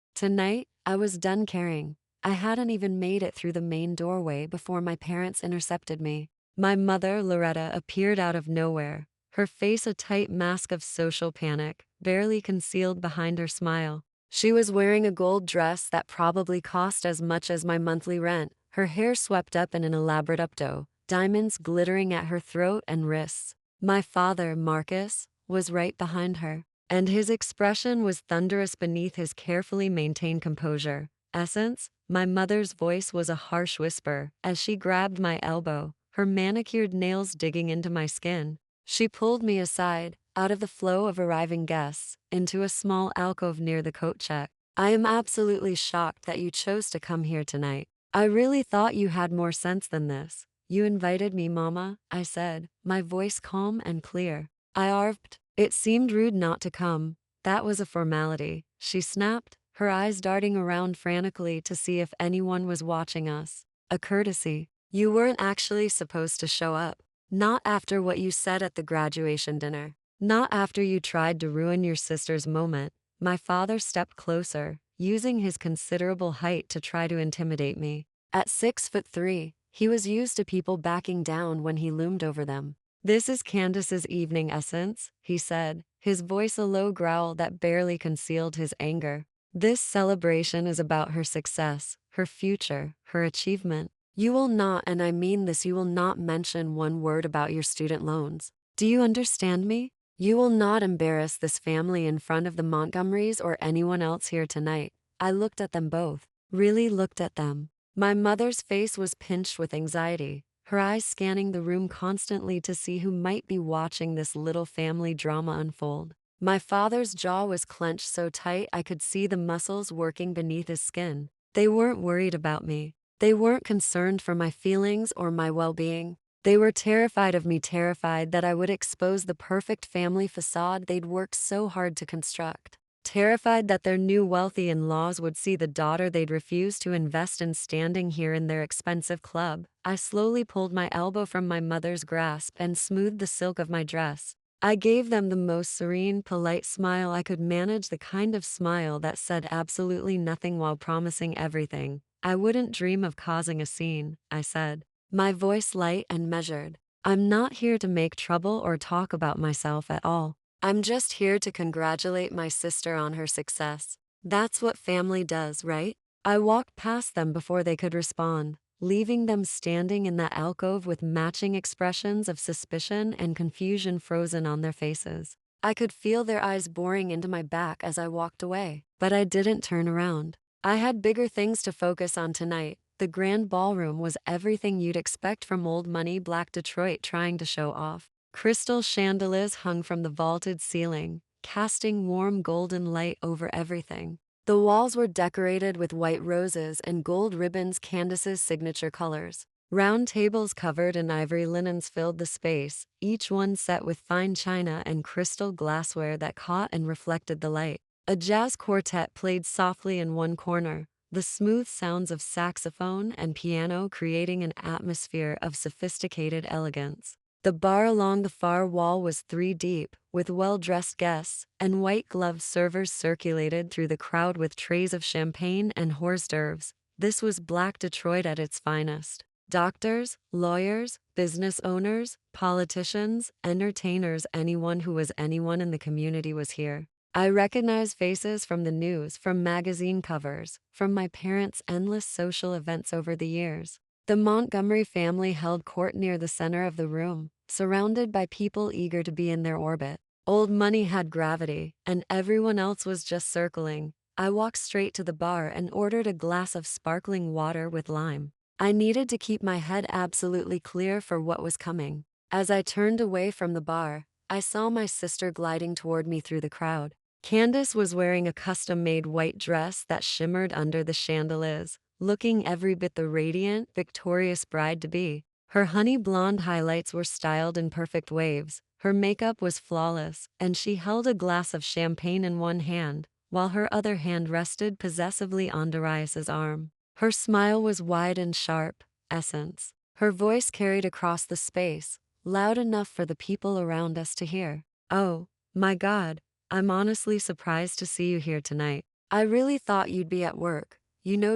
I was done caring. I hadn't even made it through the main doorway before my parents intercepted me. My mother, Loretta, appeared out of nowhere, her face a tight mask of social panic, barely concealed behind her smile. She was wearing a gold dress that probably cost as much as my monthly rent, her hair swept up in an elaborate updo, diamonds glittering at her throat and wrists. My father, Marcus, was right behind her, and his expression was thunderous beneath his carefully maintained composure. Essence, my mother's voice was a harsh whisper as she grabbed my elbow, her manicured nails digging into my skin. She pulled me aside, out of the flow of arriving guests, into a small alcove near the coat check. I am absolutely shocked that you chose to come here tonight. I really thought you had more sense than this. You invited me, Mama, I said, my voice calm and clear. I arfed. It seemed rude not to come. That was a formality, she snapped, her eyes darting around frantically to see if anyone was watching us. A courtesy. You weren't actually supposed to show up. Not after what you said at the graduation dinner. Not after you tried to ruin your sister's moment. My father stepped closer, using his considerable height to try to intimidate me. At 6'3", he was used to people backing down when he loomed over them. This is Candace's evening, Essence, he said, his voice a low growl that barely concealed his anger. This celebration is about her success, her future, her achievement. You will not, and I mean this, you will not mention one word about your student loans. Do you understand me? You will not embarrass this family in front of the Montgomerys or anyone else here tonight. I looked at them both. Really looked at them. My mother's face was pinched with anxiety, her eyes scanning the room constantly to see who might be watching this little family drama unfold. My father's jaw was clenched so tight I could see the muscles working beneath his skin. They weren't worried about me. They weren't concerned for my feelings or my well-being. They were terrified of me, terrified that I would expose the perfect family facade they'd worked so hard to construct. Terrified that their new wealthy in-laws would see the daughter they'd refused to invest in standing here in their expensive club. I slowly pulled my elbow from my mother's grasp and smoothed the silk of my dress. I gave them the most serene, polite smile I could manage, the kind of smile that said absolutely nothing while promising everything. I wouldn't dream of causing a scene, I said, my voice light and measured. I'm not here to make trouble or talk about myself at all. I'm just here to congratulate my sister on her success. That's what family does, right? I walked past them before they could respond, leaving them standing in that alcove with matching expressions of suspicion and confusion frozen on their faces. I could feel their eyes boring into my back as I walked away, but I didn't turn around. I had bigger things to focus on tonight. The grand ballroom was everything you'd expect from old money Black Detroit trying to show off. Crystal chandeliers hung from the vaulted ceiling, casting warm golden light over everything. The walls were decorated with white roses and gold ribbons, Candace's signature colors. Round tables covered in ivory linens filled the space, each one set with fine china and crystal glassware that caught and reflected the light. A jazz quartet played softly in one corner, the smooth sounds of saxophone and piano creating an atmosphere of sophisticated elegance. The bar along the far wall was three deep, with well-dressed guests, and white-gloved servers circulated through the crowd with trays of champagne and hors d'oeuvres. This was Black Detroit at its finest. Doctors, lawyers, business owners, politicians, entertainers, anyone who was anyone in the community was here. I recognized faces from the news, from magazine covers, from my parents' endless social events over the years. The Montgomery family held court near the center of the room, surrounded by people eager to be in their orbit. Old money had gravity, and everyone else was just circling. I walked straight to the bar and ordered a glass of sparkling water with lime. I needed to keep my head absolutely clear for what was coming. As I turned away from the bar, I saw my sister gliding toward me through the crowd. Candace was wearing a custom-made white dress that shimmered under the chandeliers, looking every bit the radiant, victorious bride-to-be. Her honey blonde highlights were styled in perfect waves, her makeup was flawless, and she held a glass of champagne in one hand, while her other hand rested possessively on Darius's arm. Her smile was wide and sharp, essence. Her voice carried across the space, loud enough for the people around us to hear. "Oh, my God, I'm honestly surprised to see you here tonight. I really thought you'd be at work.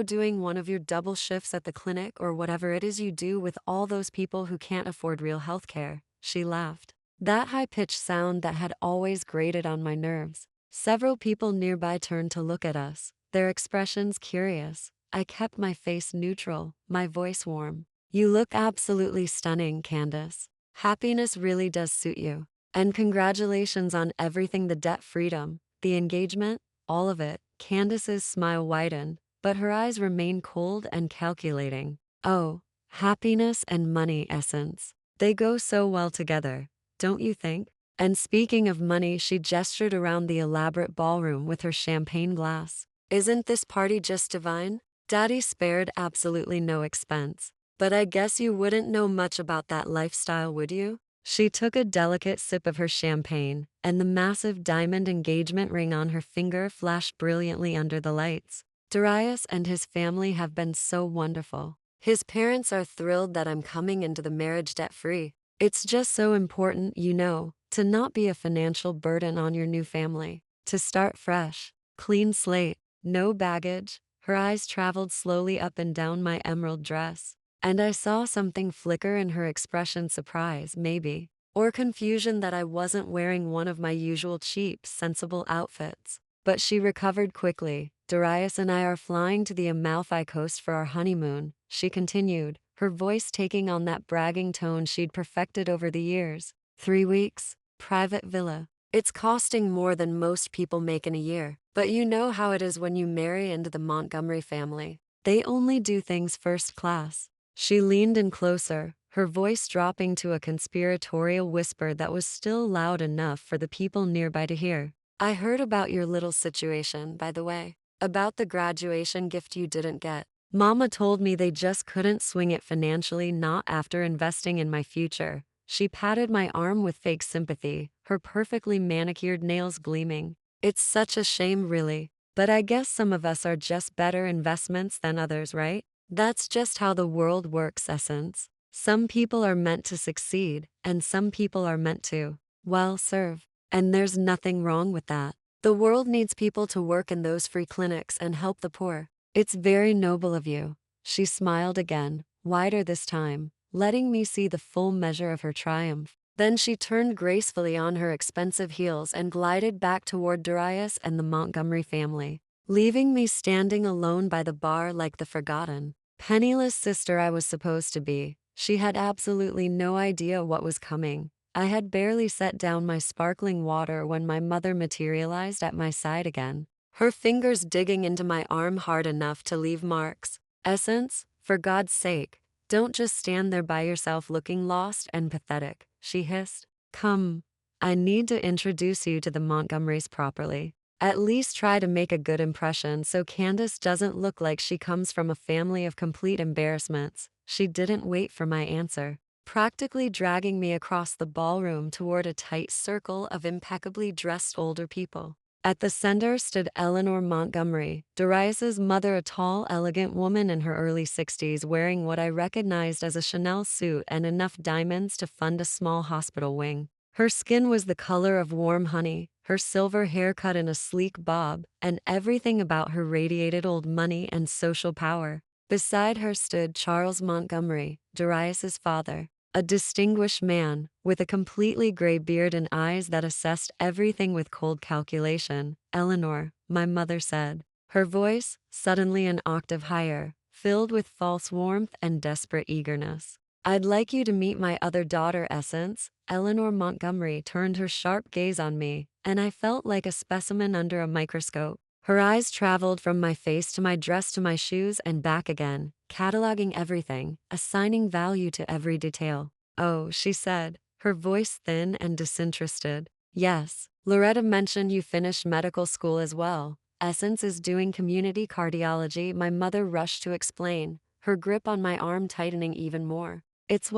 Doing one of your double shifts at the clinic or whatever it is you do with all those people who can't afford real health care." She laughed. That high-pitched sound that had always grated on my nerves. Several people nearby turned to look at us, their expressions curious. I kept my face neutral, my voice warm. "You look absolutely stunning, Candace. Happiness really does suit you. And congratulations on everything, the debt freedom, the engagement, all of it." Candace's smile widened, but her eyes remained cold and calculating. "Oh, happiness and money, essence. They go so well together, don't you think?" And speaking of money, she gestured around the elaborate ballroom with her champagne glass. "Isn't this party just divine? Daddy spared absolutely no expense. But I guess you wouldn't know much about that lifestyle, would you?" She took a delicate sip of her champagne, and the massive diamond engagement ring on her finger flashed brilliantly under the lights. "Darius and his family have been so wonderful. His parents are thrilled that I'm coming into the marriage debt-free. It's just so important, to not be a financial burden on your new family. To start fresh, clean slate, no baggage." Her eyes traveled slowly up and down my emerald dress, and I saw something flicker in her expression, surprise, maybe, or confusion that I wasn't wearing one of my usual cheap, sensible outfits. But she recovered quickly. "Darius and I are flying to the Amalfi Coast for our honeymoon," she continued, her voice taking on that bragging tone she'd perfected over the years. 3 weeks, private villa. It's costing more than most people make in a year. But you know how it is when you marry into the Montgomery family. They only do things first class." She leaned in closer, her voice dropping to a conspiratorial whisper that was still loud enough for the people nearby to hear. I heard about your little situation, by the way. About the graduation gift you didn't get. Mama told me they just couldn't swing it financially, not after investing in my future. She patted my arm with fake sympathy, her perfectly manicured nails gleaming. It's such a shame, really. But I guess some of us are just better investments than others, right? That's just how the world works, Essence. Some people are meant to succeed, and some people are meant to, well, serve. And there's nothing wrong with that. The world needs people to work in those free clinics and help the poor. It's very noble of you. She smiled again, wider this time, letting me see the full measure of her triumph. Then she turned gracefully on her expensive heels and glided back toward Darius and the Montgomery family, leaving me standing alone by the bar like the forgotten, penniless sister I was supposed to be. She had absolutely no idea what was coming. I had barely set down my sparkling water when my mother materialized at my side again, her fingers digging into my arm hard enough to leave marks. Essence, for God's sake, don't just stand there by yourself looking lost and pathetic, she hissed. Come, I need to introduce you to the Montgomerys properly. At least try to make a good impression so Candace doesn't look like she comes from a family of complete embarrassments. She didn't wait for my answer, practically dragging me across the ballroom toward a tight circle of impeccably dressed older people. At the center stood Eleanor Montgomery, Darius's mother, a tall, elegant woman in her early 60s wearing what I recognized as a Chanel suit and enough diamonds to fund a small hospital wing. Her skin was the color of warm honey, her silver hair cut in a sleek bob, and everything about her radiated old money and social power. Beside her stood Charles Montgomery, Darius's father, a distinguished man, with a completely gray beard and eyes that assessed everything with cold calculation. Eleanor, my mother said, her voice, suddenly an octave higher, filled with false warmth and desperate eagerness. I'd like you to meet my other daughter, Essence. Eleanor Montgomery turned her sharp gaze on me, and I felt like a specimen under a microscope. Her eyes traveled from my face to my dress to my shoes and back again, cataloging everything, assigning value to every detail. Oh, she said, her voice thin and disinterested. Yes, Loretta mentioned you finished medical school as well. Essence is doing community cardiology, my mother rushed to explain, her grip on my arm tightening even more. It's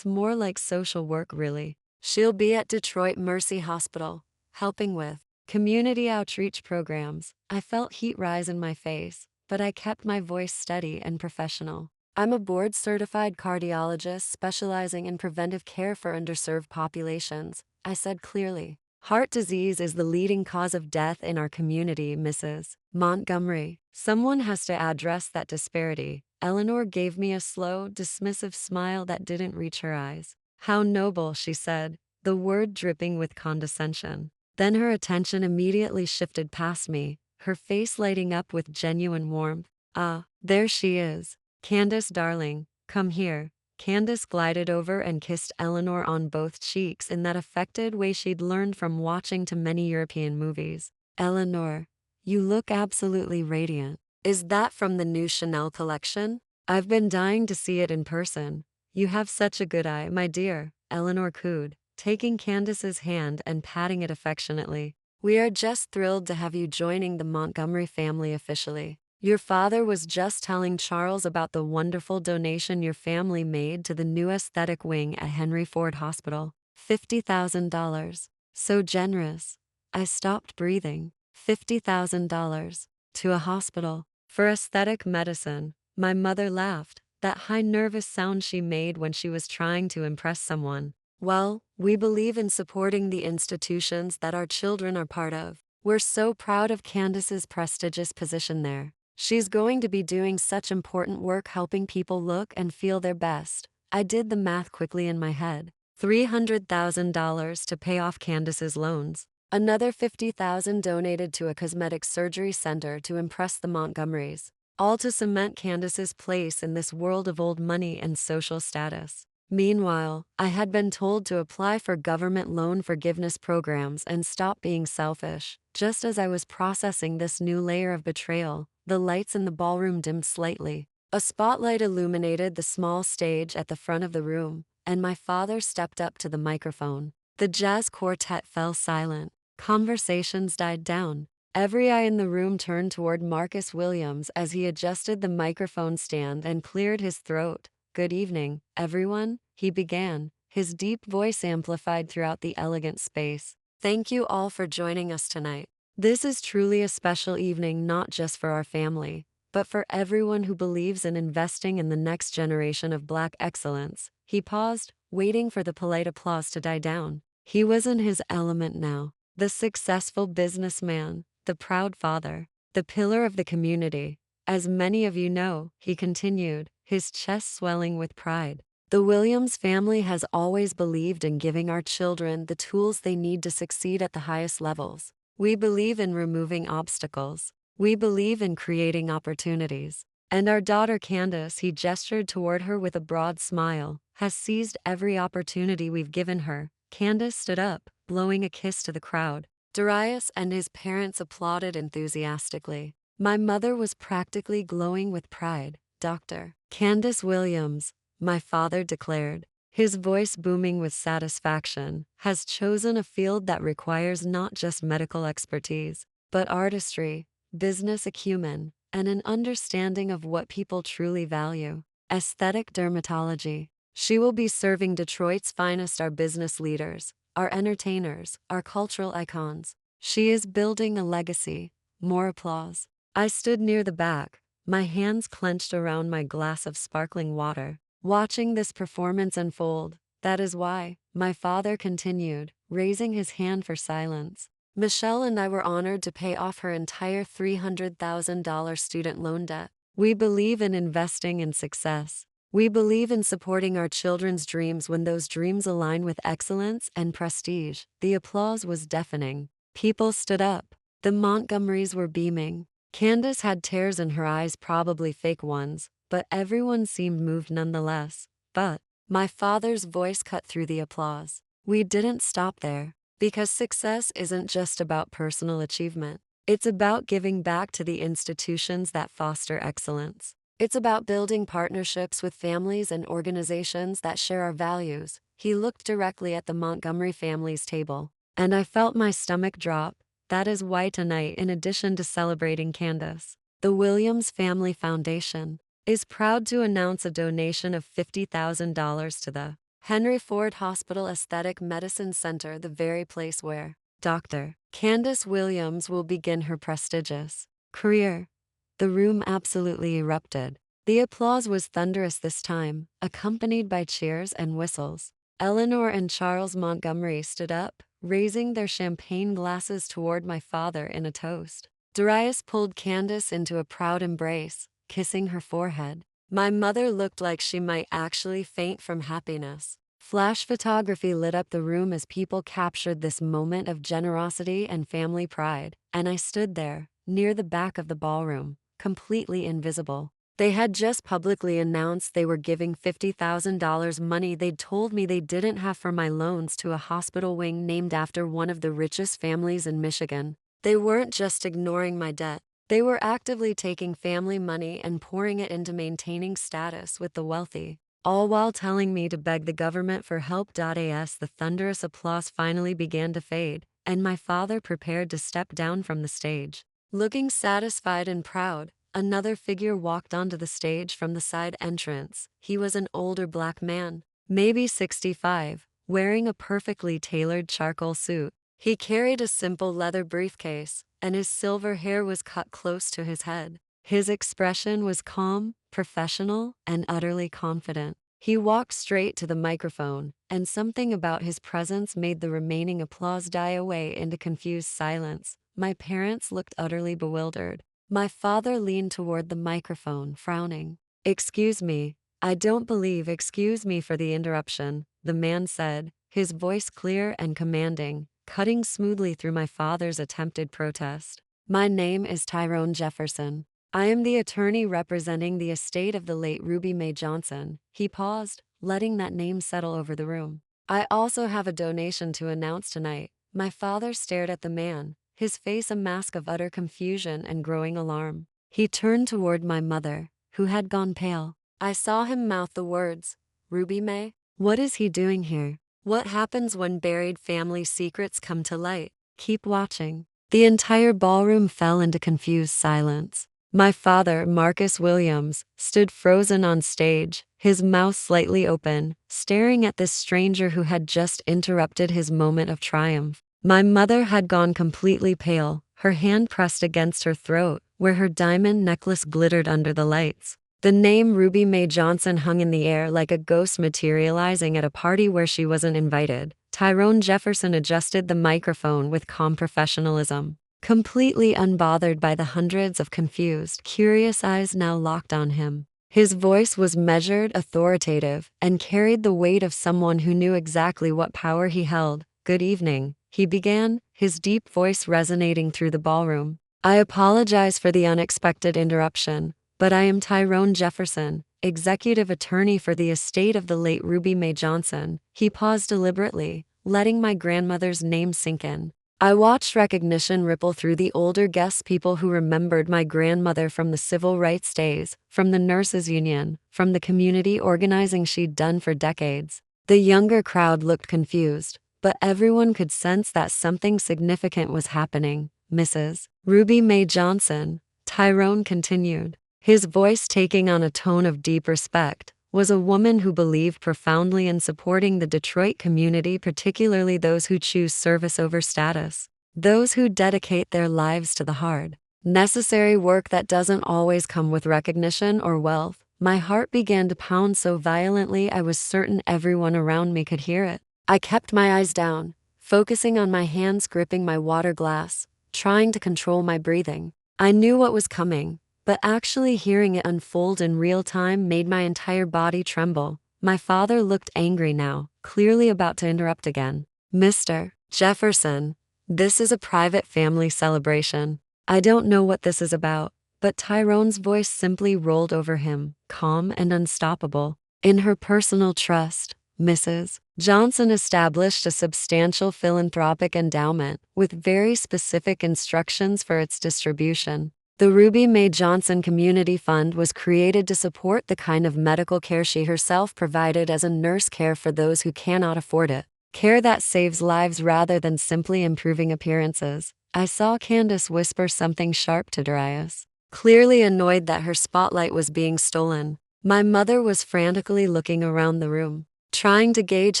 more like social work, really. She'll be at Detroit Mercy Hospital, helping with community outreach programs. I felt heat rise in my face, but I kept my voice steady and professional. I'm a board-certified cardiologist specializing in preventive care for underserved populations, I said clearly. Heart disease is the leading cause of death in our community, Mrs. Montgomery. Someone has to address that disparity. Eleanor gave me a slow, dismissive smile that didn't reach her eyes. How noble, she said, the word dripping with condescension. Then her attention immediately shifted past me, her face lighting up with genuine warmth. Ah, there she is. Candace, darling, come here. Candace glided over and kissed Eleanor on both cheeks in that affected way she'd learned from watching too many European movies. Eleanor, you look absolutely radiant. Is that from the new Chanel collection? I've been dying to see it in person. You have such a good eye, my dear, Eleanor cooed, taking Candace's hand and patting it affectionately. We are just thrilled to have you joining the Montgomery family officially. Your father was just telling Charles about the wonderful donation your family made to the new aesthetic wing at Henry Ford Hospital. $50,000. So generous. I stopped breathing. $50,000. To a hospital. For aesthetic medicine. My mother laughed, that high nervous sound she made when she was trying to impress someone. Well, we believe in supporting the institutions that our children are part of. We're so proud of Candace's prestigious position there. She's going to be doing such important work helping people look and feel their best. I did the math quickly in my head. $300,000 to pay off Candace's loans. Another $50,000 donated to a cosmetic surgery center to impress the Montgomerys. All to cement Candace's place in this world of old money and social status. Meanwhile, I had been told to apply for government loan forgiveness programs and stop being selfish. Just as I was processing this new layer of betrayal, the lights in the ballroom dimmed slightly. A spotlight illuminated the small stage at the front of the room, and my father stepped up to the microphone. The jazz quartet fell silent. Conversations died down. Every eye in the room turned toward Marcus Williams as he adjusted the microphone stand and cleared his throat. "Good evening, everyone," he began, his deep voice amplified throughout the elegant space. "Thank you all for joining us tonight. This is truly a special evening not just for our family, but for everyone who believes in investing in the next generation of Black excellence." He paused, waiting for the polite applause to die down. He was in his element now, the successful businessman, the proud father, the pillar of the community. "As many of you know," he continued, his chest swelling with pride, "the Williams family has always believed in giving our children the tools they need to succeed at the highest levels. We believe in removing obstacles. We believe in creating opportunities. And our daughter Candace," he gestured toward her with a broad smile, "has seized every opportunity we've given her." Candace stood up, blowing a kiss to the crowd. Darius and his parents applauded enthusiastically. My mother was practically glowing with pride. "Dr. Candace Williams," my father declared, his voice booming with satisfaction, "has chosen a field that requires not just medical expertise, but artistry, business acumen, and an understanding of what people truly value: aesthetic dermatology. She will be serving Detroit's finest, our business leaders, our entertainers, our cultural icons. She is building a legacy." More applause. I stood near the back, my hands clenched around my glass of sparkling water, watching this performance unfold. "That is why," my father continued, raising his hand for silence, "Michelle and I were honored to pay off her entire $300,000 student loan debt. We believe in investing in success. We believe in supporting our children's dreams when those dreams align with excellence and prestige." The applause was deafening. People stood up. The Montgomerys were beaming. Candace had tears in her eyes, probably fake ones, but everyone seemed moved nonetheless. "But," my father's voice cut through the applause, "we didn't stop there. Because success isn't just about personal achievement. It's about giving back to the institutions that foster excellence. It's about building partnerships with families and organizations that share our values." He looked directly at the Montgomery family's table, and I felt my stomach drop. "That is why tonight, in addition to celebrating Candace, the Williams Family Foundation is proud to announce a donation of $50,000 to the Henry Ford Hospital Aesthetic Medicine Center, the very place where Dr. Candace Williams will begin her prestigious career." The room absolutely erupted. The applause was thunderous this time, accompanied by cheers and whistles. Eleanor and Charles Montgomery stood up, raising their champagne glasses toward my father in a toast. Darius pulled Candace into a proud embrace, kissing her forehead. My mother looked like she might actually faint from happiness. Flash photography lit up the room as people captured this moment of generosity and family pride, and I stood there, near the back of the ballroom, completely invisible. They had just publicly announced they were giving $50,000, money they'd told me they didn't have, for my loans to a hospital wing named after one of the richest families in Michigan. They weren't just ignoring my debt. They were actively taking family money and pouring it into maintaining status with the wealthy, all while telling me to beg the government for help. As the thunderous applause finally began to fade, and my father prepared to step down from the stage, looking satisfied and proud, another figure walked onto the stage from the side entrance. He was an older Black man, maybe 65, wearing a perfectly tailored charcoal suit. He carried a simple leather briefcase, and his silver hair was cut close to his head. His expression was calm, professional, and utterly confident. He walked straight to the microphone, and something about his presence made the remaining applause die away into confused silence. My parents looked utterly bewildered. My father leaned toward the microphone, frowning. "Excuse me, I don't believe." "Excuse me for the interruption," the man said, his voice clear and commanding, cutting smoothly through my father's attempted protest. "My name is Tyrone Jefferson. I am the attorney representing the estate of the late Ruby Mae Johnson." He paused, letting that name settle over the room. "I also have a donation to announce tonight." My father stared at the man, his face a mask of utter confusion and growing alarm. He turned toward my mother, who had gone pale. I saw him mouth the words, "Ruby May? What is he doing here? What happens when buried family secrets come to light?" Keep watching. The entire ballroom fell into confused silence. My father, Marcus Williams, stood frozen on stage, his mouth slightly open, staring at this stranger who had just interrupted his moment of triumph. My mother had gone completely pale, her hand pressed against her throat, where her diamond necklace glittered under the lights. The name Ruby Mae Johnson hung in the air like a ghost materializing at a party where she wasn't invited. Tyrone Jefferson adjusted the microphone with calm professionalism, completely unbothered by the hundreds of confused, curious eyes now locked on him. His voice was measured, authoritative, and carried the weight of someone who knew exactly what power he held. "Good evening," he began, his deep voice resonating through the ballroom. "I apologize for the unexpected interruption, but I am Tyrone Jefferson, executive attorney for the estate of the late Ruby Mae Johnson." He paused deliberately, letting my grandmother's name sink in. I watched recognition ripple through the older guests, people who remembered my grandmother from the civil rights days, from the nurses' union, from the community organizing she'd done for decades. The younger crowd looked confused, but everyone could sense that something significant was happening. "Mrs. Ruby Mae Johnson," Tyrone continued, his voice taking on a tone of deep respect, was a woman who believed profoundly in supporting the Detroit community, particularly those who choose service over status, those who dedicate their lives to the hard, necessary work that doesn't always come with recognition or wealth. My heart began to pound so violently I was certain everyone around me could hear it. I kept my eyes down, focusing on my hands gripping my water glass, trying to control my breathing. I knew what was coming, but actually hearing it unfold in real time made my entire body tremble. My father looked angry now, clearly about to interrupt again. "Mr. Jefferson, this is a private family celebration. I don't know what this is about," but Tyrone's voice simply rolled over him, calm and unstoppable. "In her personal trust, Mrs. Johnson established a substantial philanthropic endowment with very specific instructions for its distribution. The Ruby Mae Johnson Community Fund was created to support the kind of medical care she herself provided as a nurse, care for those who cannot afford it, care that saves lives rather than simply improving appearances." I saw Candace whisper something sharp to Darius, clearly annoyed that her spotlight was being stolen. My mother was frantically looking around the room, trying to gauge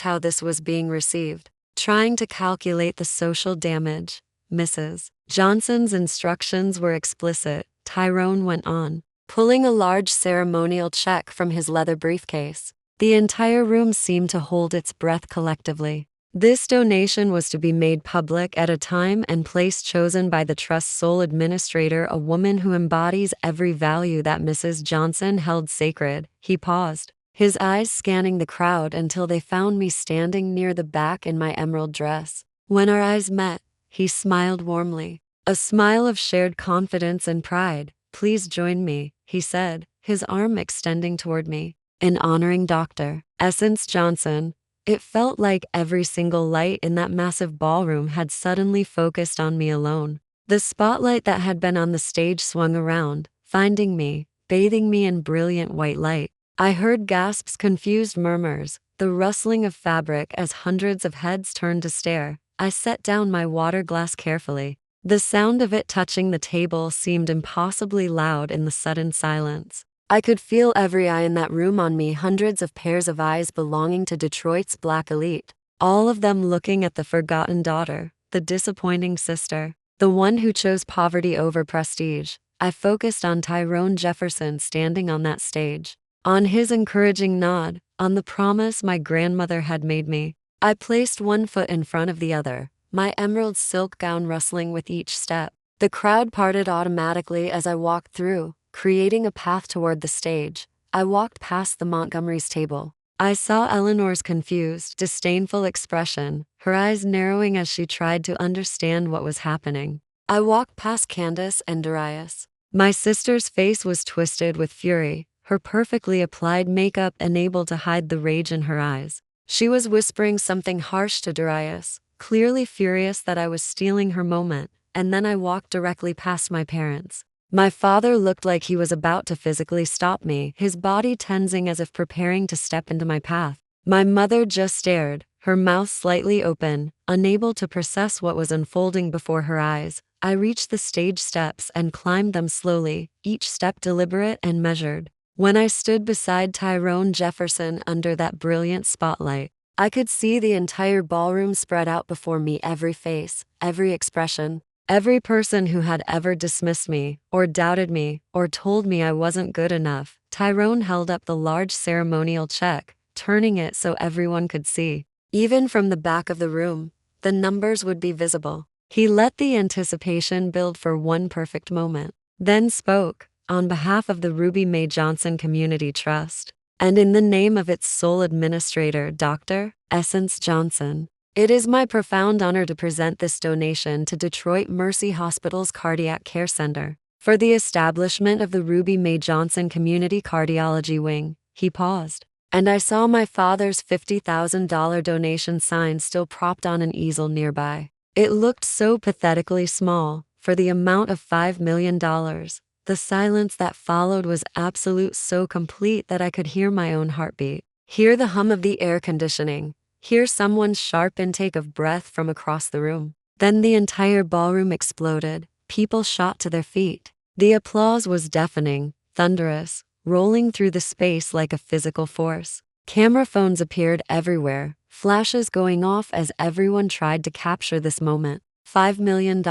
how this was being received, trying to calculate the social damage. "Mrs. Johnson's instructions were explicit," Tyrone went on, pulling a large ceremonial check from his leather briefcase. The entire room seemed to hold its breath collectively. This donation was to be made public at a time and place chosen by the Trust's sole administrator, a woman who embodies every value that Mrs. Johnson held sacred. He paused, his eyes scanning the crowd until they found me standing near the back in my emerald dress. When our eyes met, he smiled warmly, a smile of shared confidence and pride. "Please join me," he said, his arm extending toward me, "in honoring Dr. Essence Johnson." It felt like every single light in that massive ballroom had suddenly focused on me alone. The spotlight that had been on the stage swung around, finding me, bathing me in brilliant white light. I heard gasps, confused murmurs, the rustling of fabric as hundreds of heads turned to stare. I set down my water glass carefully. The sound of it touching the table seemed impossibly loud in the sudden silence. I could feel every eye in that room on me, hundreds of pairs of eyes belonging to Detroit's Black elite, all of them looking at the forgotten daughter, the disappointing sister, the one who chose poverty over prestige. I focused on Tyrone Jefferson standing on that stage, on his encouraging nod, on the promise my grandmother had made me. I placed one foot in front of the other, my emerald silk gown rustling with each step. The crowd parted automatically as I walked through, creating a path toward the stage. I walked past the Montgomery's table. I saw Eleanor's confused, disdainful expression, her eyes narrowing as she tried to understand what was happening. I walked past Candace and Darius. My sister's face was twisted with fury, her perfectly applied makeup unable to hide the rage in her eyes. She was whispering something harsh to Darius, clearly furious that I was stealing her moment, and then I walked directly past my parents. My father looked like he was about to physically stop me, his body tensing as if preparing to step into my path. My mother just stared, her mouth slightly open, unable to process what was unfolding before her eyes. I reached the stage steps and climbed them slowly, each step deliberate and measured. When I stood beside Tyrone Jefferson under that brilliant spotlight, I could see the entire ballroom spread out before me, every face, every expression. Every person who had ever dismissed me, or doubted me, or told me I wasn't good enough. Tyrone held up the large ceremonial check, turning it so everyone could see. Even from the back of the room, the numbers would be visible. He let the anticipation build for one perfect moment, then spoke, on behalf of the Ruby Mae Johnson Community Trust, and in the name of its sole administrator, Dr. Essence Johnson. It is my profound honor to present this donation to Detroit Mercy Hospital's Cardiac Care Center for the establishment of the Ruby Mae Johnson Community Cardiology Wing. He paused, and I saw my father's $50,000 donation sign still propped on an easel nearby. It looked so pathetically small for the amount of $5 million. The silence that followed was absolute, so complete that I could hear my own heartbeat, hear the hum of the air conditioning, hear someone's sharp intake of breath from across the room. Then the entire ballroom exploded. People shot to their feet. The applause was deafening, thunderous, rolling through the space like a physical force. Camera phones appeared everywhere, flashes going off as everyone tried to capture this moment. $5 million.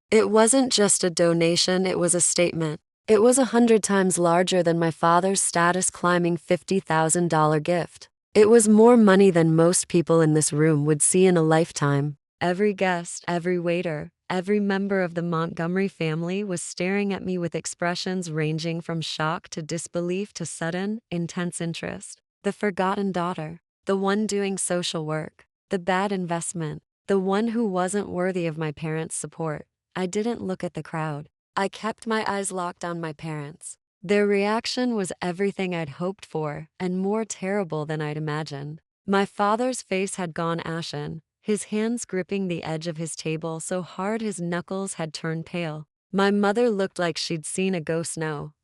It wasn't just a donation, it was a statement. It was 100 times larger than my father's status-climbing $50,000 gift. It was more money than most people in this room would see in a lifetime. Every guest, every waiter, every member of the Montgomery family was staring at me with expressions ranging from shock to disbelief to sudden, intense interest. The forgotten daughter, the one doing social work, the bad investment, the one who wasn't worthy of my parents' support. I didn't look at the crowd. I kept my eyes locked on my parents. Their reaction was everything I'd hoped for, and more terrible than I'd imagined. My father's face had gone ashen, his hands gripping the edge of his table so hard his knuckles had turned pale. My mother looked like she'd seen a ghost,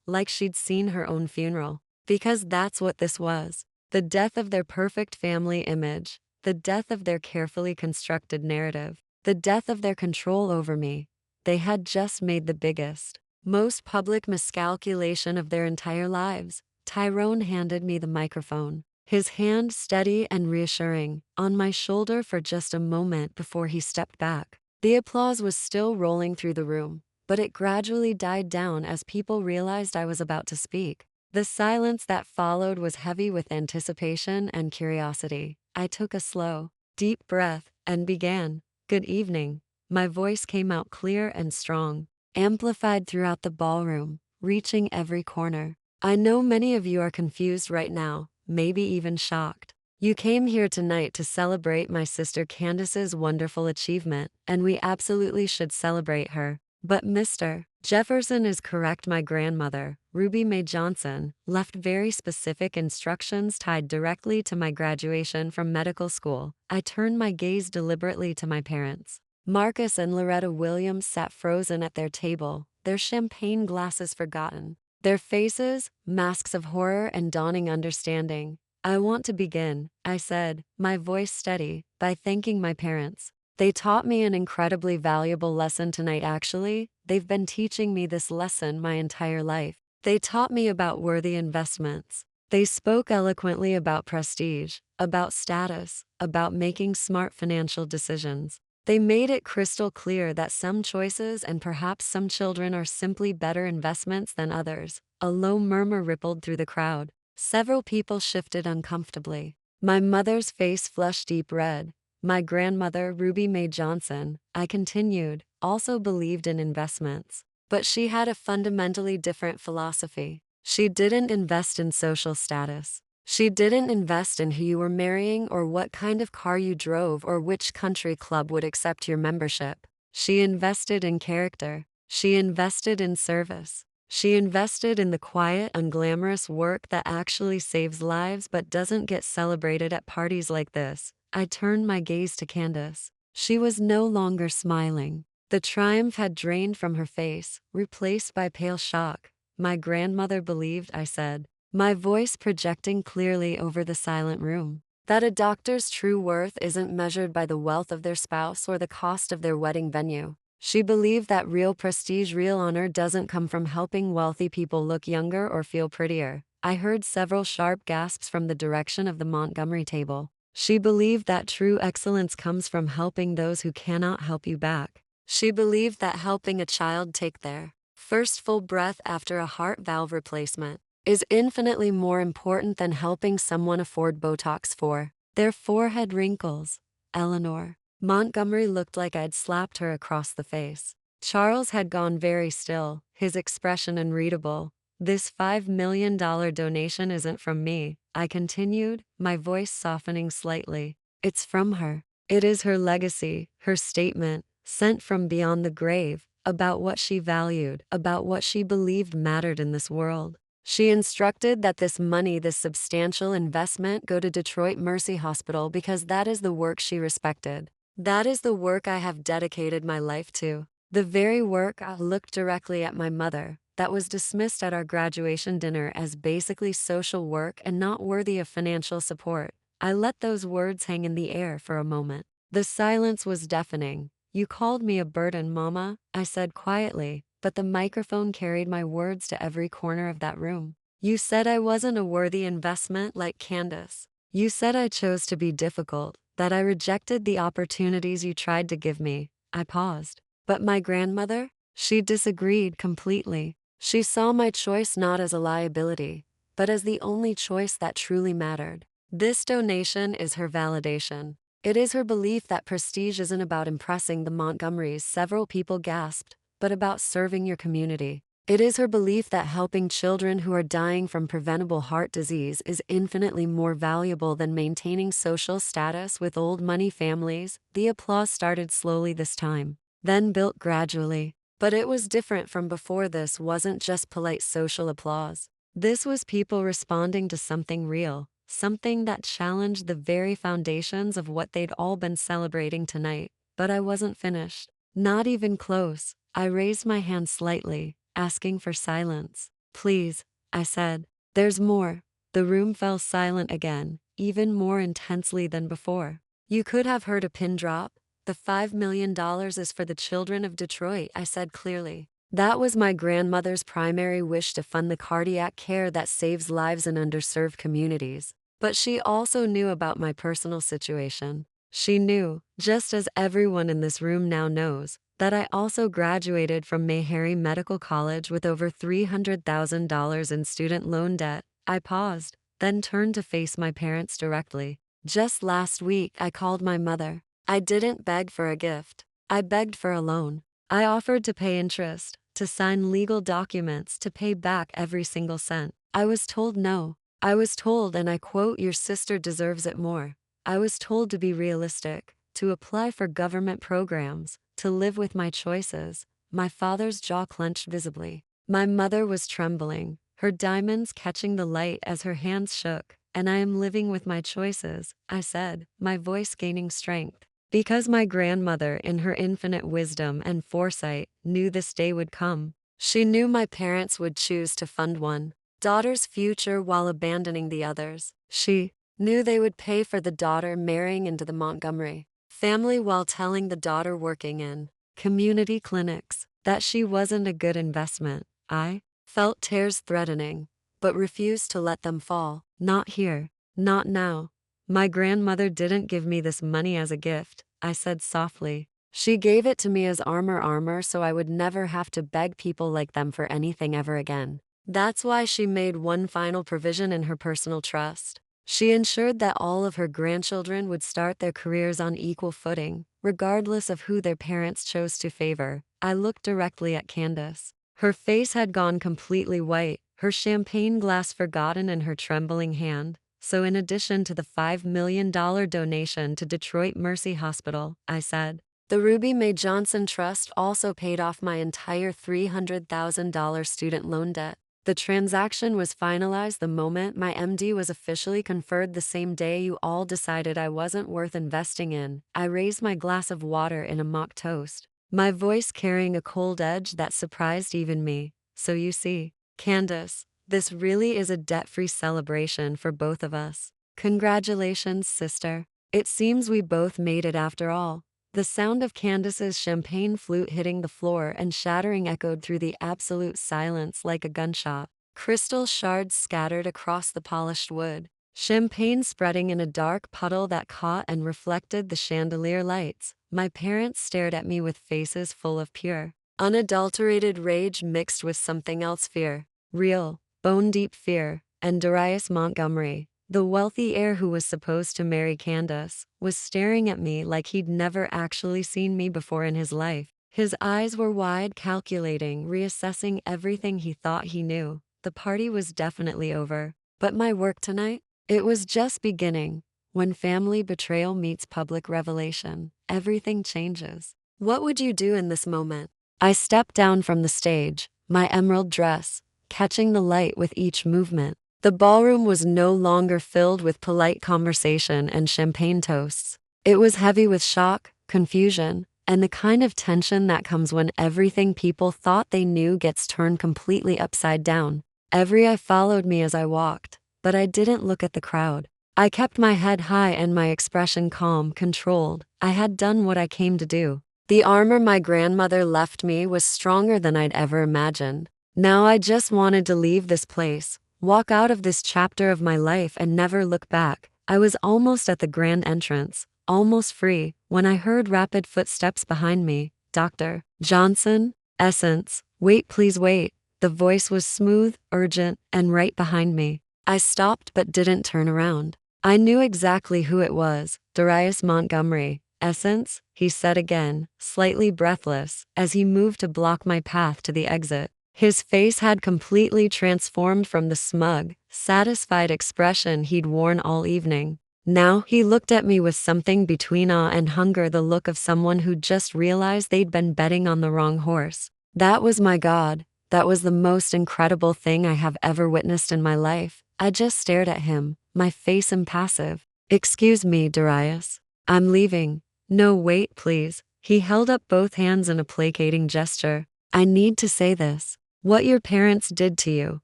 like she'd seen her own funeral. Because that's what this was. The death of their perfect family image, the death of their carefully constructed narrative, the death of their control over me. They had just made the biggest, most public miscalculation of their entire lives. Tyrone handed me the microphone, his hand steady and reassuring, on my shoulder for just a moment before he stepped back. The applause was still rolling through the room, but it gradually died down as people realized I was about to speak. The silence that followed was heavy with anticipation and curiosity. I took a slow, deep breath and began. Good evening. My voice came out clear and strong, amplified throughout the ballroom, reaching every corner. I know many of you are confused right now, maybe even shocked. You came here tonight to celebrate my sister Candace's wonderful achievement, and we absolutely should celebrate her. But Mr. Jefferson is correct. My grandmother, Ruby Mae Johnson, left very specific instructions tied directly to my graduation from medical school. I turned my gaze deliberately to my parents. Marcus and Loretta Williams sat frozen at their table, their champagne glasses forgotten, their faces masks of horror and dawning understanding. I want to begin, I said, my voice steady, by thanking my parents. They taught me an incredibly valuable lesson tonight. Actually, they've been teaching me this lesson my entire life. They taught me about worthy investments. They spoke eloquently about prestige, about status, about making smart financial decisions. They made it crystal clear that some choices and perhaps some children are simply better investments than others. A low murmur rippled through the crowd. Several people shifted uncomfortably. My mother's face flushed deep red. My grandmother, Ruby Mae Johnson, I continued, also believed in investments. But she had a fundamentally different philosophy. She didn't invest in social status. She didn't invest in who you were marrying or what kind of car you drove or which country club would accept your membership. She invested in character. She invested in service. She invested in the quiet, unglamorous work that actually saves lives but doesn't get celebrated at parties like this. I turned my gaze to Candace. She was no longer smiling. The triumph had drained from her face, replaced by pale shock. My grandmother believed, I said, my voice projecting clearly over the silent room, that a doctor's true worth isn't measured by the wealth of their spouse or the cost of their wedding venue. She believed that real prestige, real honor doesn't come from helping wealthy people look younger or feel prettier. I heard several sharp gasps from the direction of the Montgomery table. She believed that true excellence comes from helping those who cannot help you back. She believed that helping a child take their first full breath after a heart valve replacement is infinitely more important than helping someone afford Botox for their forehead wrinkles. Eleanor Montgomery looked like I'd slapped her across the face. Charles had gone very still, his expression unreadable. This $5 million donation isn't from me, I continued, my voice softening slightly. It's from her. It is her legacy, her statement, sent from beyond the grave, about what she valued, about what she believed mattered in this world. She instructed that this money, this substantial investment, go to Detroit Mercy Hospital because that is the work she respected. That is the work I have dedicated my life to. The very work. I looked directly at my mother, that was dismissed at our graduation dinner as basically social work and not worthy of financial support. I let those words hang in the air for a moment. The silence was deafening. You called me a burden, Mama, I said quietly, but the microphone carried my words to every corner of that room. You said I wasn't a worthy investment like Candace. You said I chose to be difficult, that I rejected the opportunities you tried to give me. I paused. But my grandmother? She disagreed completely. She saw my choice not as a liability, but as the only choice that truly mattered. This donation is her validation. It is her belief that prestige isn't about impressing the Montgomerys, several people gasped, but about serving your community. It is her belief that helping children who are dying from preventable heart disease is infinitely more valuable than maintaining social status with old money families. The applause started slowly this time, then built gradually. But it was different from before. This wasn't just polite social applause. This was people responding to something real, something that challenged the very foundations of what they'd all been celebrating tonight. But I wasn't finished. Not even close. I raised my hand slightly, asking for silence. Please, I said. There's more. The room fell silent again, even more intensely than before. You could have heard a pin drop. The $5 million is for the children of Detroit, I said clearly. That was my grandmother's primary wish, to fund the cardiac care that saves lives in underserved communities. But she also knew about my personal situation. She knew, just as everyone in this room now knows, that I also graduated from Meharry Medical College with over $300,000 in student loan debt. I paused, then turned to face my parents directly. Just last week, I called my mother. I didn't beg for a gift. I begged for a loan. I offered to pay interest, to sign legal documents, to pay back every single cent. I was told no. I was told, and I quote, your sister deserves it more. I was told to be realistic, to apply for government programs, to live with my choices. My father's jaw clenched visibly. My mother was trembling, her diamonds catching the light as her hands shook. And I am living with my choices, I said, my voice gaining strength. Because my grandmother, in her infinite wisdom and foresight, knew this day would come. She knew my parents would choose to fund one daughter's future while abandoning the others. She knew they would pay for the daughter marrying into the Montgomery family while telling the daughter working in community clinics that she wasn't a good investment. I felt tears threatening, but refused to let them fall. Not here. Not now. My grandmother didn't give me this money as a gift, I said softly. She gave it to me as armor so I would never have to beg people like them for anything ever again. That's why she made one final provision in her personal trust. She ensured that all of her grandchildren would start their careers on equal footing, regardless of who their parents chose to favor. I looked directly at Candace. Her face had gone completely white, her champagne glass forgotten in her trembling hand. So in addition to the $5 million donation to Detroit Mercy Hospital, I said, the Ruby Mae Johnson Trust also paid off my entire $300,000 student loan debt. The transaction was finalized the moment my MD was officially conferred, the same day you all decided I wasn't worth investing in. I raised my glass of water in a mock toast. my voice carrying a cold edge that surprised even me. So you see, Candace, this really is a debt-free celebration for both of us. Congratulations, sister. It seems we both made it after all. The sound of Candace's champagne flute hitting the floor and shattering echoed through the absolute silence like a gunshot. Crystal shards scattered across the polished wood, champagne spreading in a dark puddle that caught and reflected the chandelier lights. My parents stared at me with faces full of pure, unadulterated rage mixed with something else, fear. Real, bone-deep fear. And Darius Montgomery, the wealthy heir who was supposed to marry Candace, was staring at me like he'd never actually seen me before in his life. His eyes were wide, calculating, reassessing everything he thought he knew. The party was definitely over. But my work tonight? It was just beginning. When family betrayal meets public revelation, everything changes. What would you do in this moment? I stepped down from the stage, my emerald dress catching the light with each movement. The ballroom was no longer filled with polite conversation and champagne toasts. It was heavy with shock, confusion, and the kind of tension that comes when everything people thought they knew gets turned completely upside down. Every eye followed me as I walked, but I didn't look at the crowd. I kept my head high and my expression calm, controlled. I had done what I came to do. The armor my grandmother left me was stronger than I'd ever imagined. Now I just wanted to leave this place, walk out of this chapter of my life and never look back. I was almost at the grand entrance, almost free, when I heard rapid footsteps behind me. Dr. Johnson, Essence. Wait, please wait. The voice was smooth, urgent, and right behind me. I stopped but didn't turn around. I knew exactly who it was. Darius Montgomery. Essence, he said again, slightly breathless, as he moved to block my path to the exit. His face had completely transformed from the smug, satisfied expression he'd worn all evening. Now he looked at me with something between awe and hunger, the look of someone who'd just realized they'd been betting on the wrong horse. That was my God. That was the most incredible thing I have ever witnessed in my life. I just stared at him, my face impassive. Excuse me, Darius. I'm leaving. No, wait, please. He held up both hands in a placating gesture. I need to say this. What your parents did to you,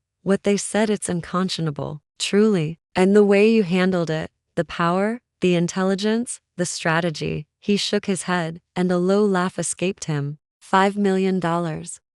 what they said, it's unconscionable, truly. And the way you handled it, the power, the intelligence, the strategy. He shook his head, and a low laugh escaped him. $5 million.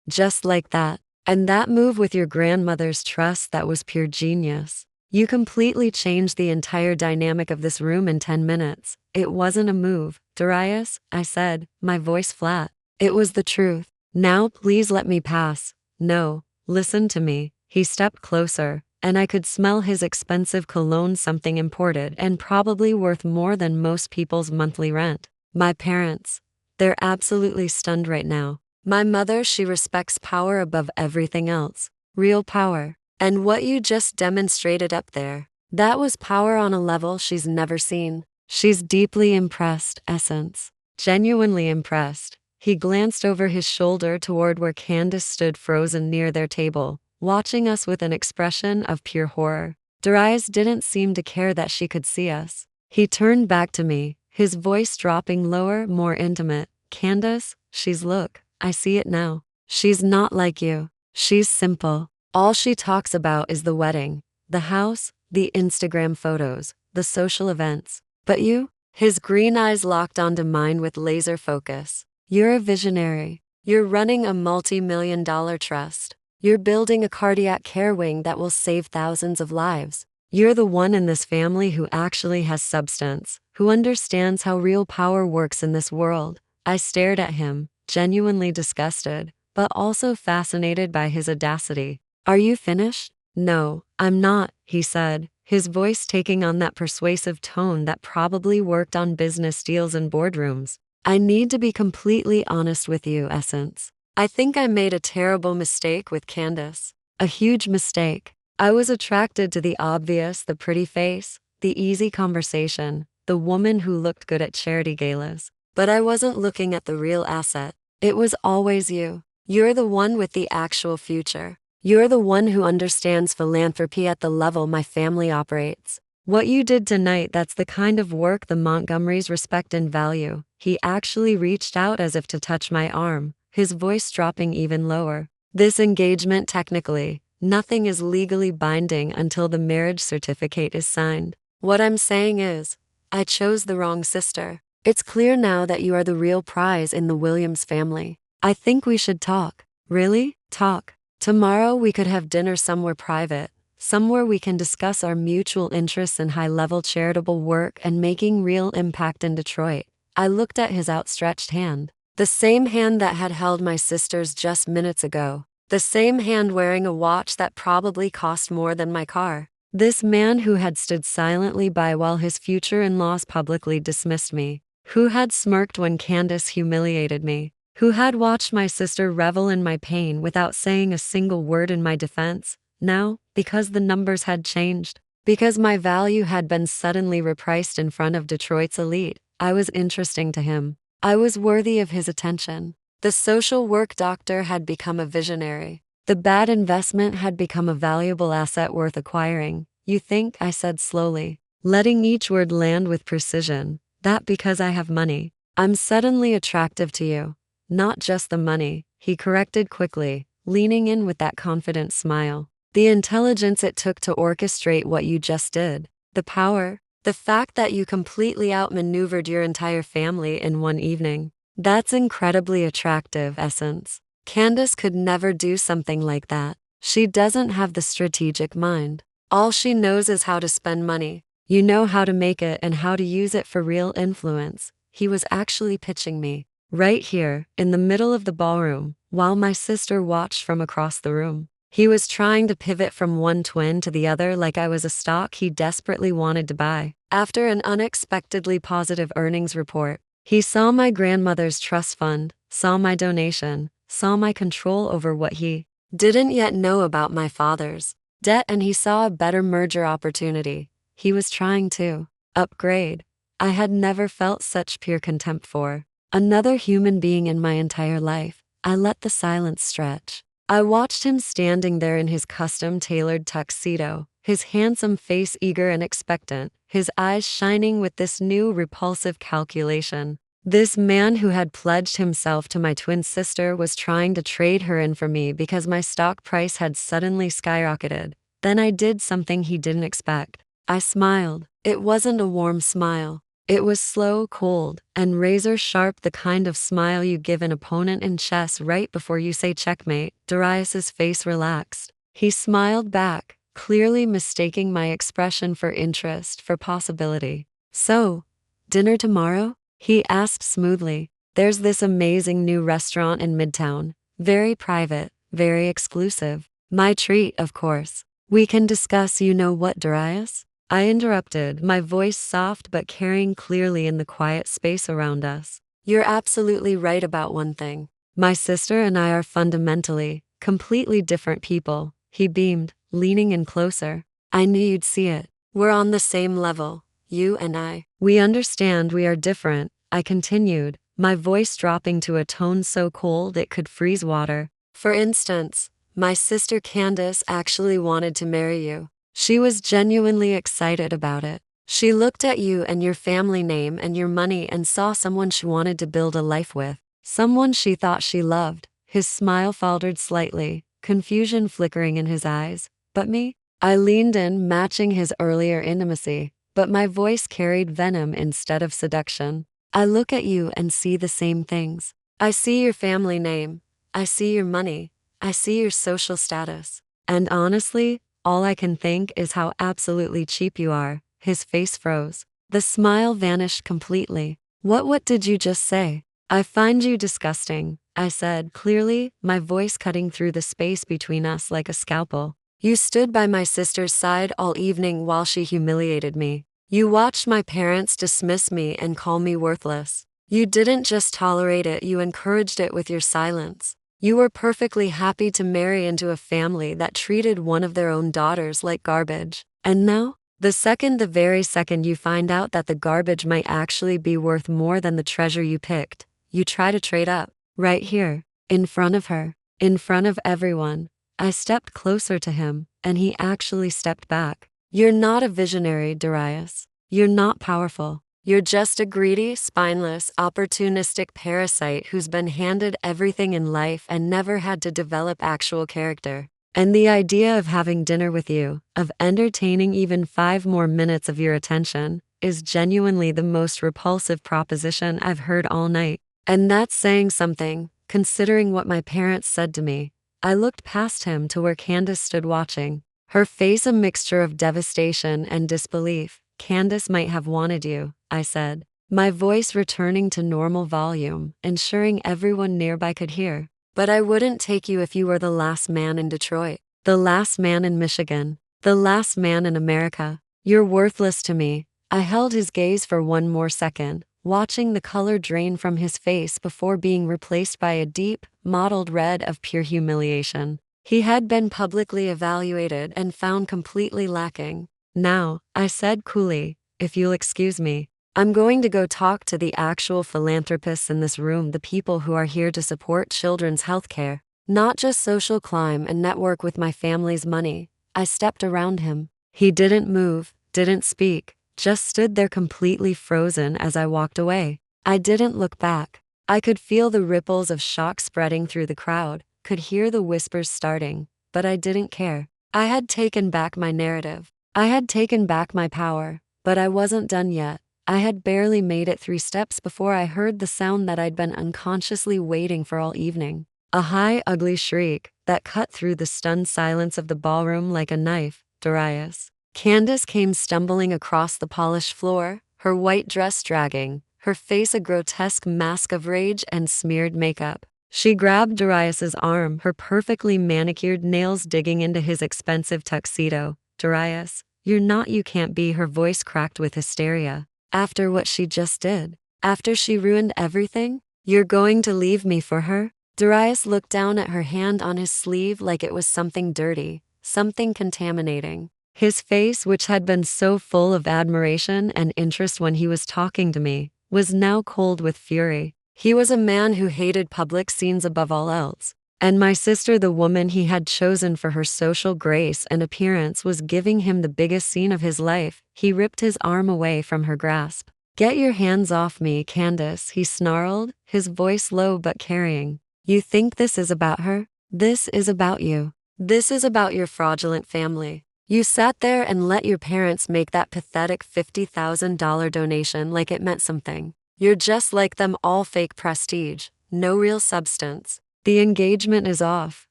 Just like that. And that move with your grandmother's trust, that was pure genius. You completely changed the entire dynamic of this room in 10 minutes. It wasn't a move, Darius, I said, my voice flat. It was the truth. Now please let me pass. No, listen to me. He stepped closer, and I could smell his expensive cologne, something imported and probably worth more than most people's monthly rent. My parents. They're absolutely stunned right now. My mother, she respects power above everything else. Real power. And what you just demonstrated up there, that was power on a level she's never seen. She's deeply impressed, Essence. Genuinely impressed. He glanced over his shoulder toward where Candace stood frozen near their table, watching us with an expression of pure horror. Darius didn't seem to care that she could see us. He turned back to me, his voice dropping lower, more intimate. Candace, look, I see it now. She's not like you. She's simple. All she talks about is the wedding, the house, the Instagram photos, the social events. But you? His green eyes locked onto mine with laser focus. You're a visionary. You're running a multi-million-dollar trust. You're building a cardiac care wing that will save thousands of lives. You're the one in this family who actually has substance, who understands how real power works in this world. I stared at him, genuinely disgusted, but also fascinated by his audacity. Are you finished? No, I'm not, he said, his voice taking on that persuasive tone that probably worked on business deals and boardrooms. I need to be completely honest with you, Essence. I think I made a terrible mistake with Candace. A huge mistake. I was attracted to the obvious, the pretty face, the easy conversation, the woman who looked good at charity galas. But I wasn't looking at the real asset. It was always you. You're the one with the actual future. You're the one who understands philanthropy at the level my family operates. What you did tonight, that's the kind of work the Montgomerys respect and value. He actually reached out as if to touch my arm, his voice dropping even lower. This engagement, technically, nothing is legally binding until the marriage certificate is signed. What I'm saying is, I chose the wrong sister. It's clear now that you are the real prize in the Williams family. I think we should talk. Really? Talk. Tomorrow we could have dinner somewhere private, somewhere we can discuss our mutual interests in high-level charitable work and making real impact in Detroit. I looked at his outstretched hand. The same hand that had held my sister's just minutes ago. The same hand wearing a watch that probably cost more than my car. This man who had stood silently by while his future in-laws publicly dismissed me. Who had smirked when Candace humiliated me. Who had watched my sister revel in my pain without saying a single word in my defense. Now, because the numbers had changed, because my value had been suddenly repriced in front of Detroit's elite, I was interesting to him. I was worthy of his attention. The social work doctor had become a visionary. The bad investment had become a valuable asset worth acquiring. You think, I said slowly, letting each word land with precision, that because I have money, I'm suddenly attractive to you. Not just the money, he corrected quickly, leaning in with that confident smile. The intelligence it took to orchestrate what you just did. The power. The fact that you completely outmaneuvered your entire family in one evening. That's incredibly attractive, Essence. Candace could never do something like that. She doesn't have the strategic mind. All she knows is how to spend money. You know how to make it and how to use it for real influence. He was actually pitching me. Right here, in the middle of the ballroom, while my sister watched from across the room. He was trying to pivot from one twin to the other like I was a stock he desperately wanted to buy. After an unexpectedly positive earnings report, he saw my grandmother's trust fund, saw my donation, saw my control over what he didn't yet know about my father's debt, and he saw a better merger opportunity. He was trying to upgrade. I had never felt such pure contempt for another human being in my entire life. I let the silence stretch. I watched him standing there in his custom-tailored tuxedo, his handsome face eager and expectant, his eyes shining with this new repulsive calculation. This man who had pledged himself to my twin sister was trying to trade her in for me because my stock price had suddenly skyrocketed. Then I did something he didn't expect. I smiled. It wasn't a warm smile. It was slow, cold, and razor-sharp, the kind of smile you give an opponent in chess right before you say checkmate. Darius's face relaxed. He smiled back, clearly mistaking my expression for interest, for possibility. So, dinner tomorrow? He asked smoothly. There's this amazing new restaurant in Midtown. Very private, very exclusive. My treat, of course. We can discuss you know what, Darius? I interrupted, my voice soft but carrying clearly in the quiet space around us. You're absolutely right about one thing. My sister and I are fundamentally, completely different people. He beamed, leaning in closer. I knew you'd see it. We're on the same level, you and I. We understand we are different, I continued, my voice dropping to a tone so cold it could freeze water. For instance, my sister Candace actually wanted to marry you. She was genuinely excited about it. She looked at you and your family name and your money and saw someone she wanted to build a life with. Someone she thought she loved. His smile faltered slightly, confusion flickering in his eyes. But me? I leaned in, matching his earlier intimacy, but my voice carried venom instead of seduction. I look at you and see the same things. I see your family name. I see your money. I see your social status. And honestly, all I can think is how absolutely cheap you are. His face froze. The smile vanished completely. What did you just say? I find you disgusting, I said clearly, my voice cutting through the space between us like a scalpel. You stood by my sister's side all evening while she humiliated me. You watched my parents dismiss me and call me worthless. You didn't just tolerate it, you encouraged it with your silence. You were perfectly happy to marry into a family that treated one of their own daughters like garbage. And now, the very second you find out that the garbage might actually be worth more than the treasure you picked, you try to trade up. Right here, in front of her, in front of everyone. I stepped closer to him, and he actually stepped back. You're not a visionary, Darius. You're not powerful. You're just a greedy, spineless, opportunistic parasite who's been handed everything in life and never had to develop actual character. And the idea of having dinner with you, of entertaining even 5 more minutes of your attention, is genuinely the most repulsive proposition I've heard all night. And that's saying something, considering what my parents said to me. I looked past him to where Candace stood watching, her face a mixture of devastation and disbelief. Candace might have wanted you, I said, my voice returning to normal volume, ensuring everyone nearby could hear. But I wouldn't take you if you were the last man in Detroit, the last man in Michigan, the last man in America. You're worthless to me. I held his gaze for one more second, watching the color drain from his face before being replaced by a deep, mottled red of pure humiliation. He had been publicly evaluated and found completely lacking. Now, I said coolly, if you'll excuse me, I'm going to go talk to the actual philanthropists in this room, the people who are here to support children's health care, not just social climb and network with my family's money. I stepped around him. He didn't move, didn't speak, just stood there completely frozen as I walked away. I didn't look back. I could feel the ripples of shock spreading through the crowd, could hear the whispers starting, but I didn't care. I had taken back my narrative. I had taken back my power, but I wasn't done yet. I had barely made it 3 steps before I heard the sound that I'd been unconsciously waiting for all evening. A high, ugly shriek that cut through the stunned silence of the ballroom like a knife. Darius. Candace came stumbling across the polished floor, her white dress dragging, her face a grotesque mask of rage and smeared makeup. She grabbed Darius's arm, her perfectly manicured nails digging into his expensive tuxedo. Darius, you're not, you can't be. Her voice cracked with hysteria. After what she just did, after she ruined everything, you're going to leave me for her? Darius looked down at her hand on his sleeve like it was something dirty, something contaminating. His face, which had been so full of admiration and interest when he was talking to me, was now cold with fury. He was a man who hated public scenes above all else. And my sister, the woman he had chosen for her social grace and appearance, was giving him the biggest scene of his life. He ripped his arm away from her grasp. Get your hands off me, Candace, he snarled, his voice low but carrying. You think this is about her? This is about you. This is about your fraudulent family. You sat there and let your parents make that pathetic $50,000 donation like it meant something. You're just like them all, fake prestige, no real substance. The engagement is off.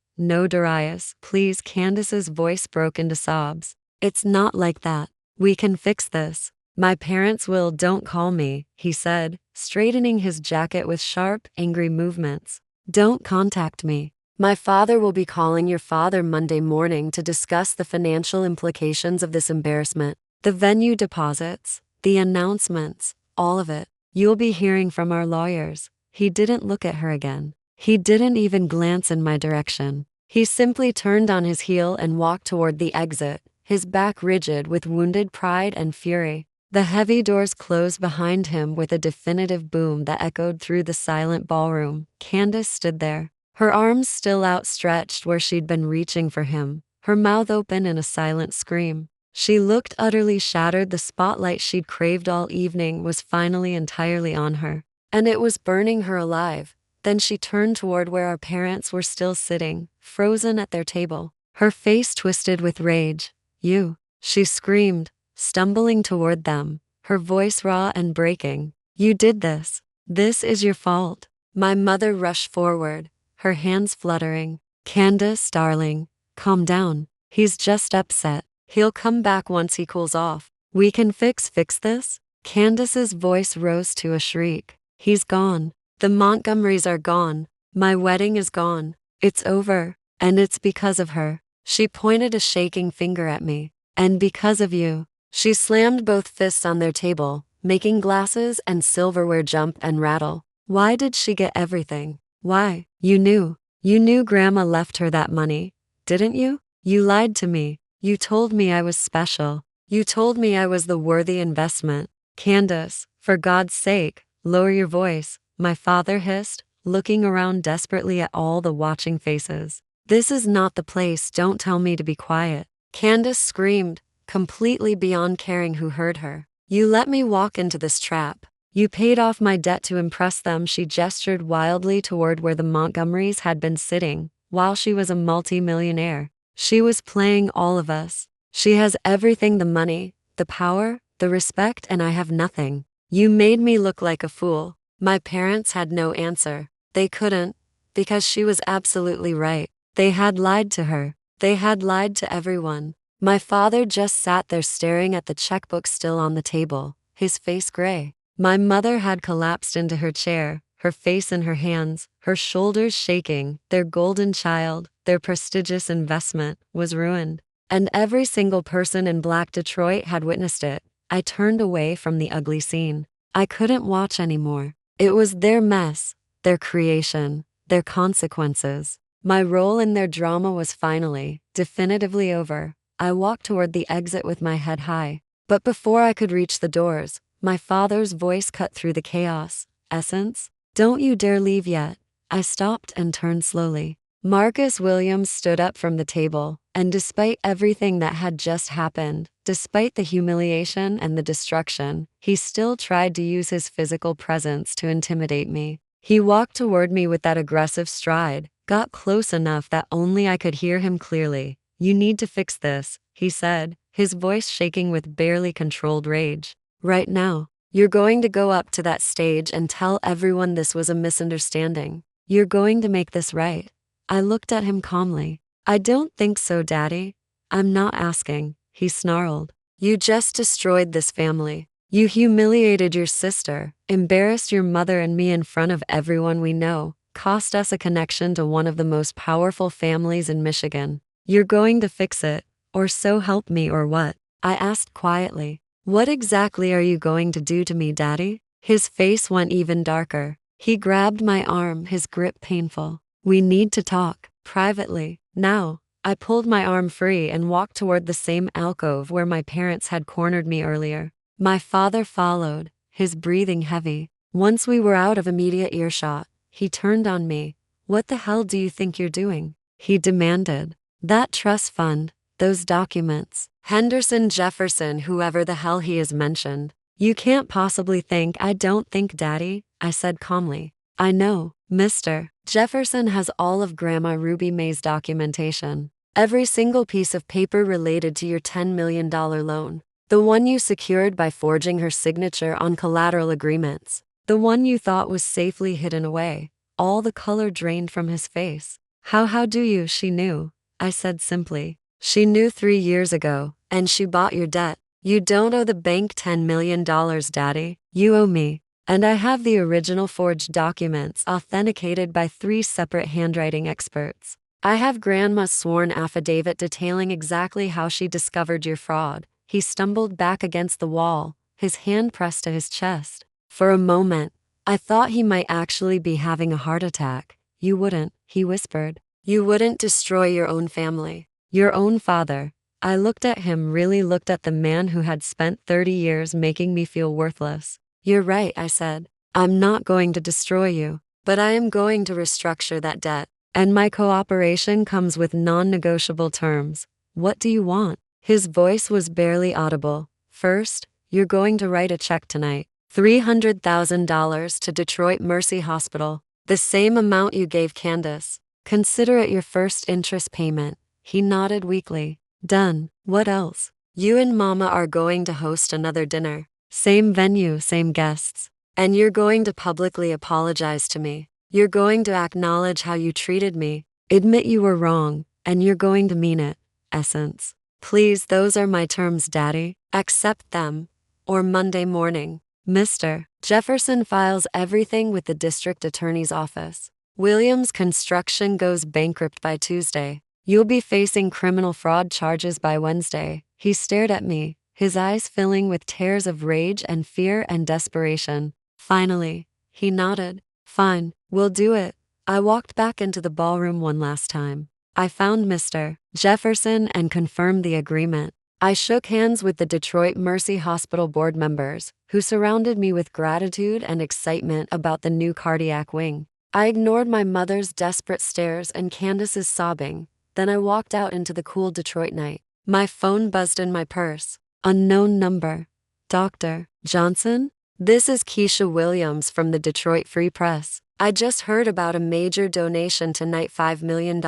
No, Darius, please. Candace's voice broke into sobs. It's not like that. We can fix this. My parents will. Don't call me, he said, straightening his jacket with sharp, angry movements. Don't contact me. My father will be calling your father Monday morning to discuss the financial implications of this embarrassment. The venue deposits, the announcements, all of it. You'll be hearing from our lawyers. He didn't look at her again. He didn't even glance in my direction. He simply turned on his heel and walked toward the exit, his back rigid with wounded pride and fury. The heavy doors closed behind him with a definitive boom that echoed through the silent ballroom. Candace stood there, her arms still outstretched where she'd been reaching for him, her mouth open in a silent scream. She looked utterly shattered. The spotlight she'd craved all evening was finally entirely on her, and it was burning her alive. Then she turned toward where our parents were still sitting, frozen at their table, her face twisted with rage. You, she screamed, stumbling toward them, her voice raw and breaking. You did this. This is your fault. My mother rushed forward, her hands fluttering. Candace, darling, calm down. He's just upset. He'll come back once he cools off. We can fix this? Candace's voice rose to a shriek. He's gone. The Montgomerys are gone. My wedding is gone. It's over. And it's because of her. She pointed a shaking finger at me. And because of you. She slammed both fists on their table, making glasses and silverware jump and rattle. Why did she get everything? Why? You knew. You knew Grandma left her that money, didn't you? You lied to me. You told me I was special. You told me I was the worthy investment. Candace, for God's sake, lower your voice, my father hissed, looking around desperately at all the watching faces. This is not the place. Don't tell me to be quiet. Candace screamed, completely beyond caring who heard her. You let me walk into this trap. You paid off my debt to impress them. She gestured wildly toward where the Montgomerys had been sitting, while she was a multi-millionaire. She was playing all of us. She has everything, the money, the power, the respect, and I have nothing. You made me look like a fool. My parents had no answer. They couldn't, because she was absolutely right. They had lied to her. They had lied to everyone. My father just sat there staring at the checkbook still on the table, his face gray. My mother had collapsed into her chair, her face in her hands, her shoulders shaking. Their golden child, their prestigious investment, was ruined. And every single person in Black Detroit had witnessed it. I turned away from the ugly scene. I couldn't watch anymore. It was their mess, their creation, their consequences. My role in their drama was finally, definitively over. I walked toward the exit with my head high. But before I could reach the doors, my father's voice cut through the chaos. Essence, don't you dare leave yet. I stopped and turned slowly. Marcus Williams stood up from the table, and despite everything that had just happened, despite the humiliation and the destruction, he still tried to use his physical presence to intimidate me. He walked toward me with that aggressive stride, got close enough that only I could hear him clearly. You need to fix this, he said, his voice shaking with barely controlled rage. Right now, you're going to go up to that stage and tell everyone this was a misunderstanding. You're going to make this right. I looked at him calmly. I don't think so, Daddy. I'm not asking, he snarled. You just destroyed this family. You humiliated your sister, embarrassed your mother and me in front of everyone we know, cost us a connection to one of the most powerful families in Michigan. You're going to fix it, or so help me, or what? I asked quietly. What exactly are you going to do to me, Daddy? His face went even darker. He grabbed my arm, his grip painful. We need to talk, privately, now. I pulled my arm free and walked toward the same alcove where my parents had cornered me earlier. My father followed, his breathing heavy. Once we were out of immediate earshot, he turned on me. What the hell do you think you're doing? He demanded. That trust fund, those documents, Henderson Jefferson, whoever the hell he is mentioned. You can't possibly think I don't think, Daddy, I said calmly. I know, Mr. Jefferson has all of Grandma Ruby May's documentation. Every single piece of paper related to your $10 million loan. The one you secured by forging her signature on collateral agreements. The one you thought was safely hidden away. All the color drained from his face. How do you? She knew, I said simply. She knew 3 years ago, and she bought your debt. You don't owe the bank $10 million, Daddy. You owe me. And I have the original forged documents authenticated by 3 separate handwriting experts. I have Grandma's sworn affidavit detailing exactly how she discovered your fraud. He stumbled back against the wall, his hand pressed to his chest. For a moment, I thought he might actually be having a heart attack. You wouldn't, he whispered. You wouldn't destroy your own family, your own father. I looked at him, really looked at the man who had spent 30 years making me feel worthless. You're right, I said. I'm not going to destroy you, but I am going to restructure that debt. And my cooperation comes with non-negotiable terms. What do you want? His voice was barely audible. First, you're going to write a check tonight. $300,000 to Detroit Mercy Hospital. The same amount you gave Candace. Consider it your first interest payment. He nodded weakly. Done. What else? You and Mama are going to host another dinner. Same venue, same guests. And you're going to publicly apologize to me. You're going to acknowledge how you treated me. Admit you were wrong, and you're going to mean it. Essence. Please, those are my terms, Daddy. Accept them. Or Monday morning. Mr. Jefferson files everything with the district attorney's office. Williams Construction goes bankrupt by Tuesday. You'll be facing criminal fraud charges by Wednesday. He stared at me, his eyes filling with tears of rage and fear and desperation. Finally, he nodded. Fine, we'll do it. I walked back into the ballroom one last time. I found Mr. Jefferson and confirmed the agreement. I shook hands with the Detroit Mercy Hospital board members, who surrounded me with gratitude and excitement about the new cardiac wing. I ignored my mother's desperate stares and Candace's sobbing. Then I walked out into the cool Detroit night. My phone buzzed in my purse. Unknown number. Dr. Johnson? This is Keisha Williams from the Detroit Free Press. I just heard about a major donation tonight, $5 million.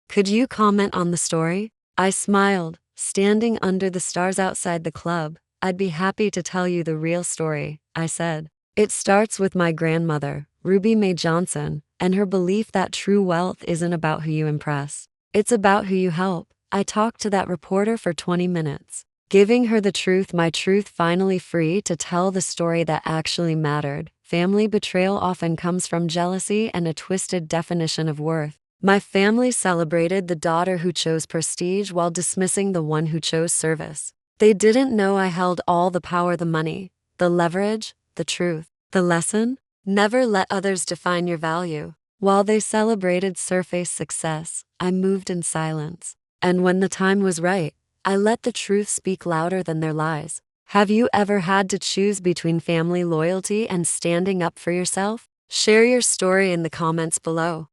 Could you comment on the story? I smiled, standing under the stars outside the club. I'd be happy to tell you the real story, I said. It starts with my grandmother, Ruby Mae Johnson, and her belief that true wealth isn't about who you impress. It's about who you help. I talked to that reporter for 20 minutes, giving her the truth, my truth, finally free to tell the story that actually mattered. Family betrayal often comes from jealousy and a twisted definition of worth. My family celebrated the daughter who chose prestige while dismissing the one who chose service. They didn't know I held all the power, the money, the leverage, the truth. The lesson? Never let others define your value. While they celebrated surface success, I moved in silence. And when the time was right, I let the truth speak louder than their lies. Have you ever had to choose between family loyalty and standing up for yourself? Share your story in the comments below.